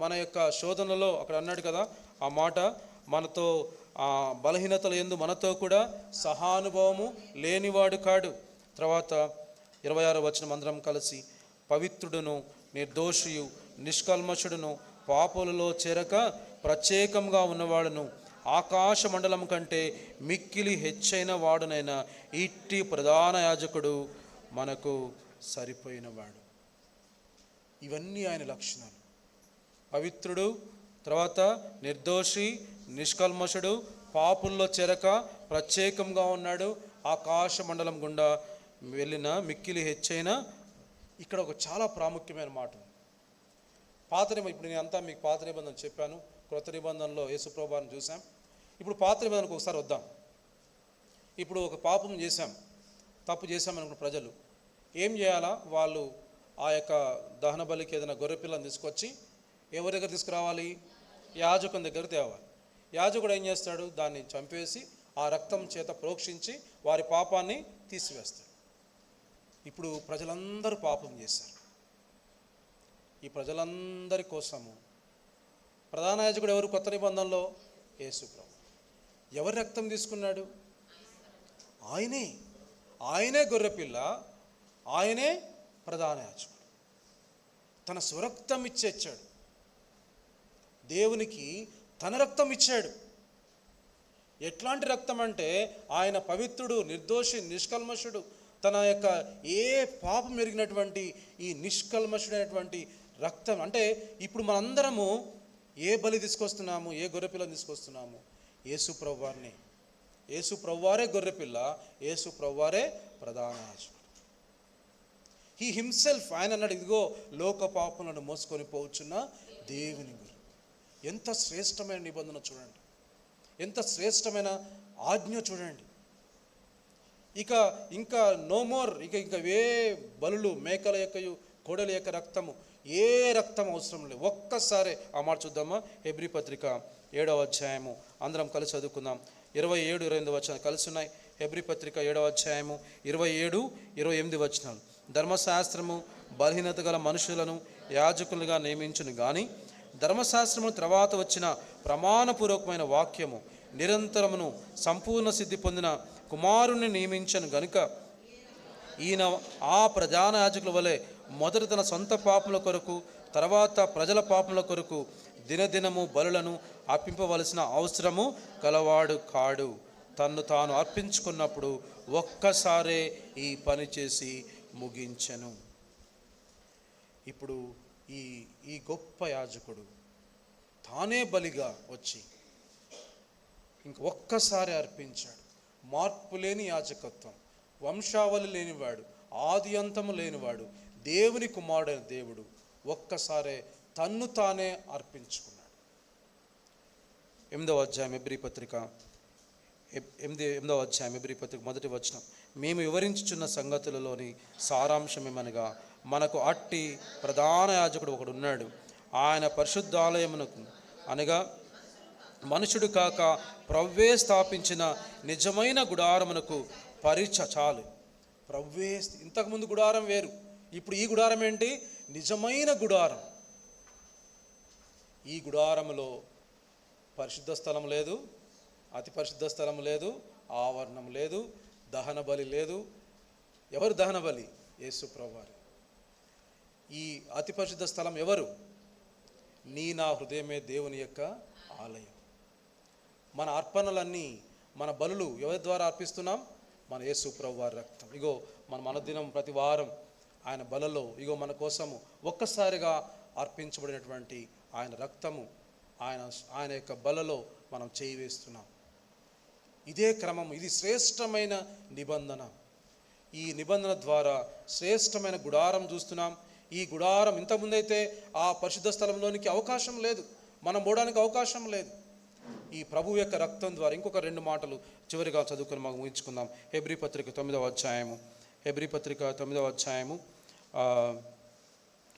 మన యొక్క శోధనలో అక్కడ అన్నాడు కదా ఆ మాట, మనతో బలహీనతల యందు మనతో కూడా సహానుభవము లేనివాడు కాడు. తర్వాత 26వ వచనం అందరం కలిసి, పవిత్రుడును నిర్దోషియు నిష్కల్మషుడును పాపులలో చేరక ప్రత్యేకంగా ఉన్నవాడును ఆకాశ మండలం కంటే మిక్కిలి హెచ్చైన వాడునైన ఇట్టి ప్రధాన యాజకుడు మనకు సరిపోయినవాడు. ఇవన్నీ ఆయన లక్షణాలు. పవిత్రుడు, తర్వాత నిర్దోషి, నిష్కల్మషుడు, పాపుల్లో చేరక ప్రత్యేకంగా ఉన్నాడు, ఆకాశ మండలం గుండా వెళ్ళిన మిక్కిలి హెచ్చైన. ఇక్కడ ఒక చాలా ప్రాముఖ్యమైన మాట ఉంది. ఇప్పుడు నేను అంతా మీకు పాత నిబంధన చెప్పాను, క్రొత్త నిబంధనలో యేసుప్రభువుని చూసాం. ఇప్పుడు పాత నిబంధనకు ఒకసారి వద్దాం. ఇప్పుడు ఒక పాపం చేశాం, తప్పు చేశామనుకున్న ప్రజలు ఏం చేయాలా? వాళ్ళు ఆ యొక్క దహన బలికి ఏదైనా గొర్రెపిల్లని తీసుకొచ్చి ఎవరి దగ్గర తీసుకురావాలి? యాజకుని దగ్గర తేవాలి. యాజకుడు ఏం చేస్తాడు? దాన్ని చంపేసి ఆ రక్తం చేత ప్రోక్షించి వారి పాపాన్ని తీసివేస్తాడు. ఇప్పుడు ప్రజలందరూ పాపం చేశారు. ఈ ప్రజలందరి కోసము ప్రధాన యాజకుడు ఎవరు? కొత్త నిబంధనలో యేసు ప్రభు. ఎవరి రక్తం తీసుకున్నాడు? ఆయనే గొర్రెపిల్ల, ఆయనే ప్రధాన యాజకుడు. తన స్వరక్తం ఇచ్చాడు, దేవునికి తన రక్తం ఇచ్చాడు. ఎట్లాంటి రక్తం అంటే ఆయన పవిత్రుడు, నిర్దోషి, నిష్కల్మషుడు. తన యొక్క ఏ పాపం ఎరిగినటువంటి ఈ నిష్కల్మషుడైనటువంటి రక్తం. అంటే ఇప్పుడు మనందరము ఏ బలి తీసుకొస్తున్నాము? ఏ గొర్రెపిల్లని తీసుకొస్తున్నాము? యేసు ప్రభువారిని. యేసు ప్రభువారే గొర్రెపిల్ల, యేసు ప్రభువారే ప్రధాన యాజకుడు. హీ హిమ్సెల్ఫ్ ఆయన అన్నాడు, ఇదిగో లోక పాపములను మోసుకొని పోవచ్చున్న దేవుని గురు. ఎంత శ్రేష్టమైన నిబంధన చూడండి, ఎంత శ్రేష్టమైన ఆజ్ఞ చూడండి. ఇంకా నో మోర్, ఇంకా ఏ బలులు, మేకల యొక్కయు కోడల యొక్క రక్తము, ఏ రక్తం అవసరం లేదు. ఒక్కసారి ఆ మాట చూద్దామా? హెబ్రీ పత్రిక 7వ అధ్యాయము అందరం కలిసి చదువుకుందాం. 27, 28 వచనాలు కలిసి ఉన్నాయి. హెబ్రీ పత్రిక 7వ అధ్యాయము 27, 28 వచనాలు. ధర్మశాస్త్రము బలహీనత గల మనుషులను యాజకులుగా నియమించును గాని ధర్మశాస్త్రము తర్వాత వచ్చిన ప్రమాణపూర్వకమైన వాక్యము నిరంతరమును సంపూర్ణ సిద్ధి పొందిన కుమారుణ్ణి నియమించను గనుక ఈయన ఆ ప్రధాన యాజకుల వలె మొదట తన సొంత పాపముల కొరకు, తర్వాత ప్రజల పాపముల కొరకు దినదినము బలులను అర్పింపవలసిన అవసరము గలవాడు కాడు. తన్ను తాను అర్పించుకున్నప్పుడు ఒక్కసారే ఈ పని చేసి ముగించెను. ఇప్పుడు ఈ గొప్ప యాజకుడు తానే బలిగా వచ్చి ఇంక ఒక్కసారి అర్పించాడు. మార్పు లేని యాజకత్వం, వంశావళి లేనివాడు, ఆది అంతము లేనివాడు, దేవుని కుమారుడైన దేవుడు ఒక్కసారే తన్ను తానే అర్పించుకున్నాడు. 8వ అధ్యాయం హెబ్రీ పత్రిక 8వ అధ్యాయం హెబ్రీ పత్రిక 1వ వచనం. మేము వివరించుచున్న సంగతులలోని సారాంశం ఏమనగా, మనకు అట్టి ప్రధాన యాజకుడు ఒకడు ఉన్నాడు. ఆయన పరిశుద్ధాలయమునకు అనగా మనుషుడు కాక ప్రవ్వే స్థాపించిన నిజమైన గుడారమునకు చాలు. ప్రవ్వే, ఇంతకుముందు గుడారం వేరు, ఇప్పుడు ఈ గుడారం ఏంటి? నిజమైన గుడారం. ఈ గుడారములో పరిశుద్ధ స్థలం లేదు, అతి పరిశుద్ధ స్థలం లేదు, ఆవరణం లేదు, దహన బలి లేదు. ఎవరు దహన బలి? యేసు ప్రభువారు. ఈ అతి పరిశుద్ధ స్థలం ఎవరు? నా హృదయమే దేవుని యొక్క ఆలయం. మన అర్పణలన్నీ, మన బలులు ఎవరి ద్వారా అర్పిస్తున్నాం? మన యేసు ప్రభువారి రక్తం. ఇగో మనం అనుదినం ప్రతి వారం ఆయన బలలో ఇగో మన కోసము ఒక్కసారిగా అర్పించబడినటువంటి ఆయన రక్తము, ఆయన యొక్క బలలో మనం చేయి వేస్తున్నాం. ఇదే క్రమం, ఇది శ్రేష్టమైన నిబంధన. ఈ నిబంధన ద్వారా శ్రేష్టమైన గుడారం చూస్తున్నాం. ఈ గుడారం ఇంతకుముందైతే ఆ పరిశుద్ధ స్థలంలోనికి అవకాశం లేదు, మనం పోవడానికి అవకాశం లేదు. ఈ ప్రభు యొక్క రక్తం ద్వారా ఇంకొక 2 మాటలు చివరిగా చదువుకొని మాకు ముగించుకుందాం. హెబ్రీ పత్రిక 9వ అధ్యాయము, హెబ్రీ పత్రిక 9వ అధ్యాయము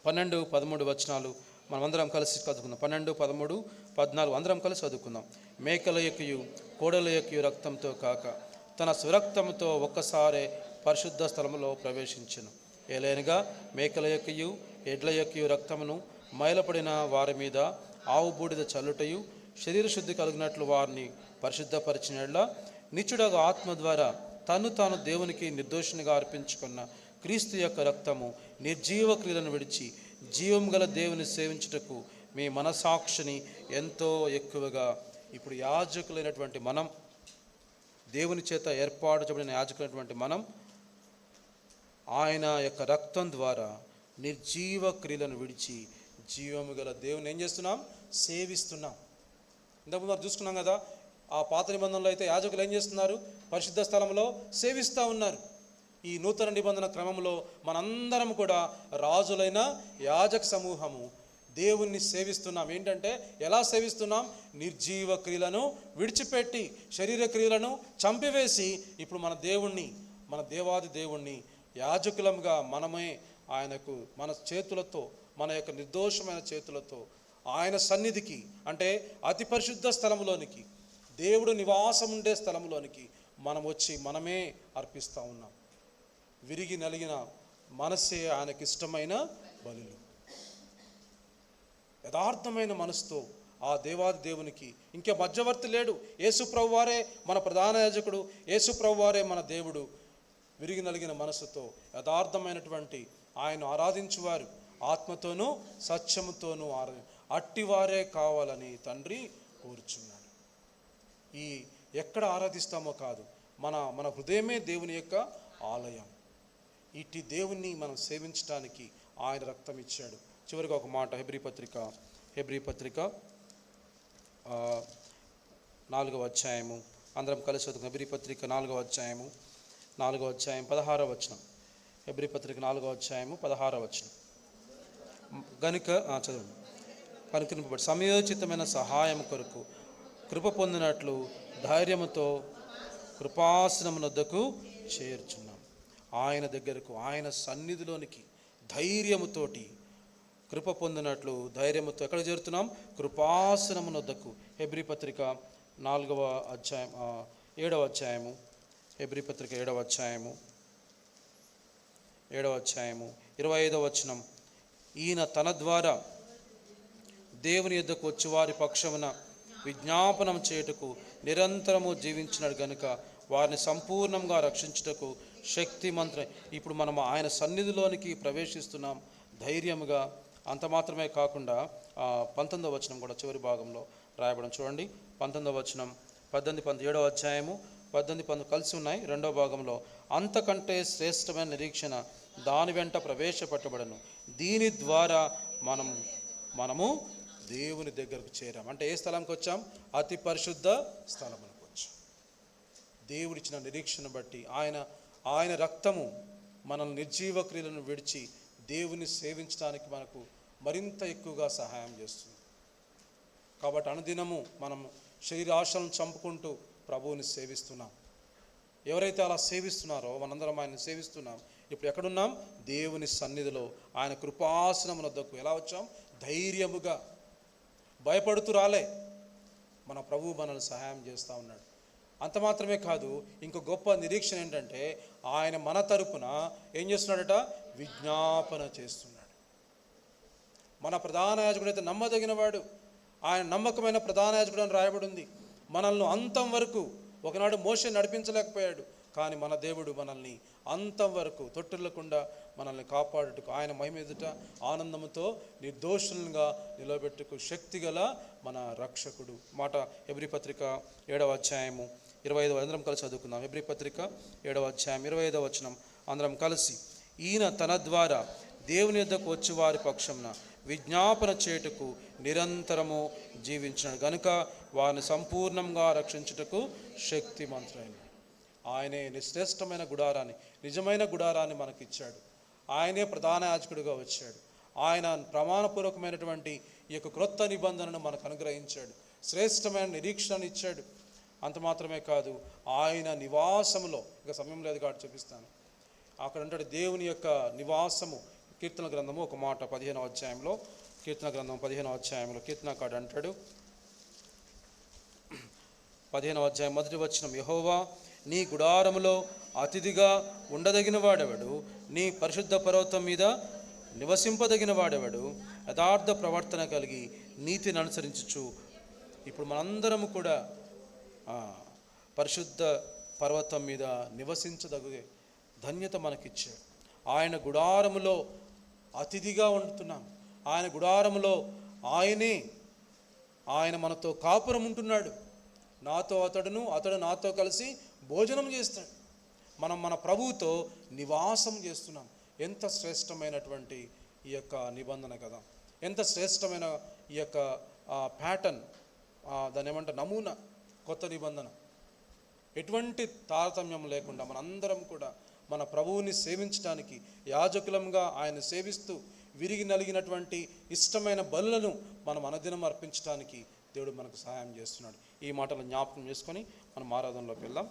12, 13 వచనాలు మనమందరం కలిసి చదువుకుందాం. 12, 13, 14 అందరం కలిసి చదువుకుందాం. మేకల యొక్కయు కోడల యొక్కయు రక్తంతో కాక తన స్వరక్తంతో ఒక్కసారే పరిశుద్ధ స్థలములో ప్రవేశించెను. ఏలైనగా మేకల యొక్కయు ఎడ్ల యొక్కయు రక్తమును మైలపడిన వారి మీద ఆవు బూడిద చల్లుటయు శరీర శుద్ధి కలిగినట్లు వారిని పరిశుద్ధపరిచినట్ల నిత్యుడగు ఆత్మ ద్వారా తను తాను దేవునికి నిర్దోషినిగా అర్పించుకున్న క్రీస్తు యొక్క రక్తము నిర్జీవ క్రియలను విడిచి జీవం గల దేవుని సేవించుటకు మీ మనసాక్షిని ఎంతో ఎక్కువగా. ఇప్పుడు యాజకులైనటువంటి మనం, దేవుని చేత ఏర్పాటు చేయబడిన యాజకులైనటువంటి మనం ఆయన యొక్క రక్తం ద్వారా నిర్జీవ క్రియలను విడిచి జీవము గల దేవుని ఏం చేస్తున్నాం? సేవిస్తున్నాం. ఇంతకుముందు మనం చూసుకున్నాం కదా, ఆ పాత నిబంధనలో అయితే యాజకులు ఏం చేస్తున్నారు? పరిశుద్ధ స్థలంలో సేవిస్తూ ఉన్నారు. ఈ నూతన నిబంధన క్రమంలో మనందరం కూడా రాజులైన యాజక సమూహము దేవుణ్ణి సేవిస్తున్నాం. ఏంటంటే ఎలా సేవిస్తున్నాం? నిర్జీవ క్రియలను విడిచిపెట్టి శరీర క్రియలను చంపివేసి ఇప్పుడు మన దేవుణ్ణి, మన దేవాది దేవుణ్ణి యాజకులంగా మనమే ఆయనకు మన చేతులతో, మన యొక్క నిర్దోషమైన చేతులతో ఆయన సన్నిధికి, అంటే అతి పరిశుద్ధ స్థలంలోనికి, దేవుడు నివాసం ఉండే స్థలంలోనికి మనం వచ్చి మనమే అర్పిస్తూ ఉన్నాం. విరిగి నలిగిన మనసే ఆయనకి ఇష్టమైన బలులు. యథార్థమైన మనసుతో ఆ దేవాది దేవునికి ఇంకే మధ్యవర్తి లేడు. యేసు ప్రభువారే మన ప్రధాన యాజకుడు, యేసు ప్రభువారే మన దేవుడు. విరిగి నలిగిన మనసుతో యథార్థమైనటువంటి ఆయన ఆరాధించువారు ఆత్మతోనూ సత్యముతోనూ అట్టివారే కావాలని తండ్రి కోరుచున్నాడు. ఈ ఎక్కడ ఆరాధిస్తామో కాదు, మన హృదయమే దేవుని యొక్క ఆలయం. ఇట్టి దేవుణ్ణి మనం సేవించడానికి ఆయన రక్తం ఇచ్చాడు. చివరిగా ఒక మాట, హెబ్రీ పత్రిక 4వ అధ్యాయము అందరం కలిసి చదువుకున్నాం. హెబ్రీ పత్రిక 4వ అధ్యాయం 16వ వచనం. హెబ్రీ పత్రిక 4వ అధ్యాయము 16వ వచనం. గనుక చదవండి. కనుక సమయోచితమైన సహాయం కొరకు కృప పొందినట్లు ధైర్యముతో కృపాసనమునొద్దకు చేర్చున్నాం. ఆయన దగ్గరకు, ఆయన సన్నిధిలోనికి ధైర్యముతోటి కృప పొందినట్లు ధైర్యముతో ఎక్కడ చేరుతున్నాం? కృపాసనమునొద్దకు. హెబ్రీ పత్రిక 4వ అధ్యాయం 7వ అధ్యాయము, హెబ్రీ పత్రిక 7వ అధ్యాయము 25వ వచనం. ఈయన తన ద్వారా దేవుని యొద్దకు వచ్చి వారి పక్షమున విజ్ఞాపనం చేయుటకు నిరంతరము జీవించినాడు గనుక వారిని సంపూర్ణంగా రక్షించుటకు శక్తిమంతుడు. ఇప్పుడు మనం ఆయన సన్నిధిలోనికి ప్రవేశిస్తున్నాం ధైర్యముగా. అంత మాత్రమే కాకుండా 19వ వచనం కూడా చివరి భాగంలో రాయబడం చూడండి. 19వ వచనం, 18, 7వ అధ్యాయము 18, 19 కలిసి ఉన్నాయి. 2వ భాగంలో అంతకంటే శ్రేష్టమైన నిరీక్షణ దాని వెంట ప్రవేశపెట్టబడను, దీని ద్వారా మనము దేవుని దగ్గరకు చేరాం. అంటే ఏ స్థలంకి వచ్చాం? అతి పరిశుద్ధ స్థలమునకు వచ్చాం. దేవుడిచ్చిన నిరీక్షణ బట్టి ఆయన రక్తము మనల్ని నిర్జీవ క్రియలను విడిచి దేవుని సేవించడానికి మనకు మరింత ఎక్కువగా సహాయం చేస్తుంది. కాబట్టి అనుదినము మనం శరీరాశలను చంపుకుంటూ ప్రభువుని సేవిస్తున్నాం. ఎవరైతే అలా సేవిస్తున్నారో మనందరం ఆయన్ని సేవిస్తున్నాం. ఇప్పుడు ఎక్కడున్నాం? దేవుని సన్నిధిలో, ఆయన కృపాసనమునొద్దకు ఎలా వచ్చాం? ధైర్యముగా, భయపడుతూ రాలే. మన ప్రభువు మనల్ని సహాయం చేస్తూ ఉన్నాడు. అంత మాత్రమే కాదు, ఇంకో గొప్ప నిరీక్షణ ఏంటంటే ఆయన మన తరపున ఏం చేస్తున్నాడట? విజ్ఞాపన చేస్తున్నాడు. మన ప్రధాన యాజకుడు అయితే నమ్మదగిన వాడు, ఆయన నమ్మకమైన ప్రధాన యాజకుడు అని రాయబడి ఉంది. మనల్ని అంతం వరకు, ఒకనాడు మోషే నడిపించలేకపోయాడు, కానీ మన దేవుడు మనల్ని అంతం వరకు తొట్టిల్లకుండా మనల్ని కాపాడుటకు, ఆయన మహిమ ఎదుట ఆనందముతో నిర్దోషులుగా నిలబెట్టుకు శక్తిగల మన రక్షకుడు. మాట హెబ్రీ పత్రిక 7వ అధ్యాయము 25వ, అందరం కలిసి చదువుకుందాం. హెబ్రీ పత్రిక 7వ అధ్యాయం 25వ వచనం అందరం కలిసి. ఈయన తన ద్వారా దేవుని యొద్దకు వచ్చి వారి పక్షమున విజ్ఞాపన చేయుటకు నిరంతరము జీవించినాడు గనుక వారిని సంపూర్ణంగా రక్షించుటకు శక్తిమంతుడైన. ఆయనే శ్రేష్టమైన గుడారాన్ని, నిజమైన గుడారాన్ని మనకిచ్చాడు. ఆయనే ప్రధాన యాజకుడిగా వచ్చాడు. ఆయన ప్రమాణపూర్వకమైనటువంటి ఈ యొక్క క్రొత్త నిబంధనను మనకు అనుగ్రహించాడు. శ్రేష్టమైన నిరీక్షణను ఇచ్చాడు. అంత మాత్రమే కాదు, ఆయన నివాసములో, ఇక సమయం లేదు కాబట్టి చూపిస్తాను, అక్కడ ఉంటాడు దేవుని యొక్క నివాసము. కీర్తన గ్రంథము ఒక మాట 15వ అధ్యాయంలో, కీర్తన గ్రంథం 15వ అధ్యాయంలో కీర్తనకాడు అంటాడు, 15వ అధ్యాయం 1వ వచనం, యెహోవా నీ గుడారములో అతిథిగా ఉండదగిన వాడెవడు? నీ పరిశుద్ధ పర్వతం మీద నివసింపదగిన వాడెవడు? యథార్థ ప్రవర్తన కలిగి నీతిని అనుసరించుచు. ఇప్పుడు మనందరము కూడా పరిశుద్ధ పర్వతం మీద నివసించదగే ధన్యత మనకిచ్చాడు. ఆయన గుడారములో అతిథిగా ఉంటున్నాం. ఆయన గుడారములో ఆయన మనతో కాపురం ఉంటున్నాడు. నాతో అతడు నాతో కలిసి భోజనం చేస్తాడు. మనం మన ప్రభువుతో నివాసం చేస్తున్నాం. ఎంత శ్రేష్టమైనటువంటి ఈ యొక్క నిబంధన కదా, ఎంత శ్రేష్టమైన ఈ యొక్క ప్యాటర్న్, దాని ఏమంటారు, నమూనా, కొత్త నిబంధన. ఎటువంటి తారతమ్యం లేకుండా మనందరం కూడా మన ప్రభువుని సేవించడానికి యాజకులంగా ఆయన సేవిస్తూ విరిగి నలిగినటువంటి ఇష్టమైన బలులను మనం అనుదినం అర్పించడానికి దేవుడు మనకు సహాయం చేస్తున్నాడు. ఈ మాటలు జ్ఞాపకం చేసుకొని మనం ఆరాధనలోకి వెళ్దాం.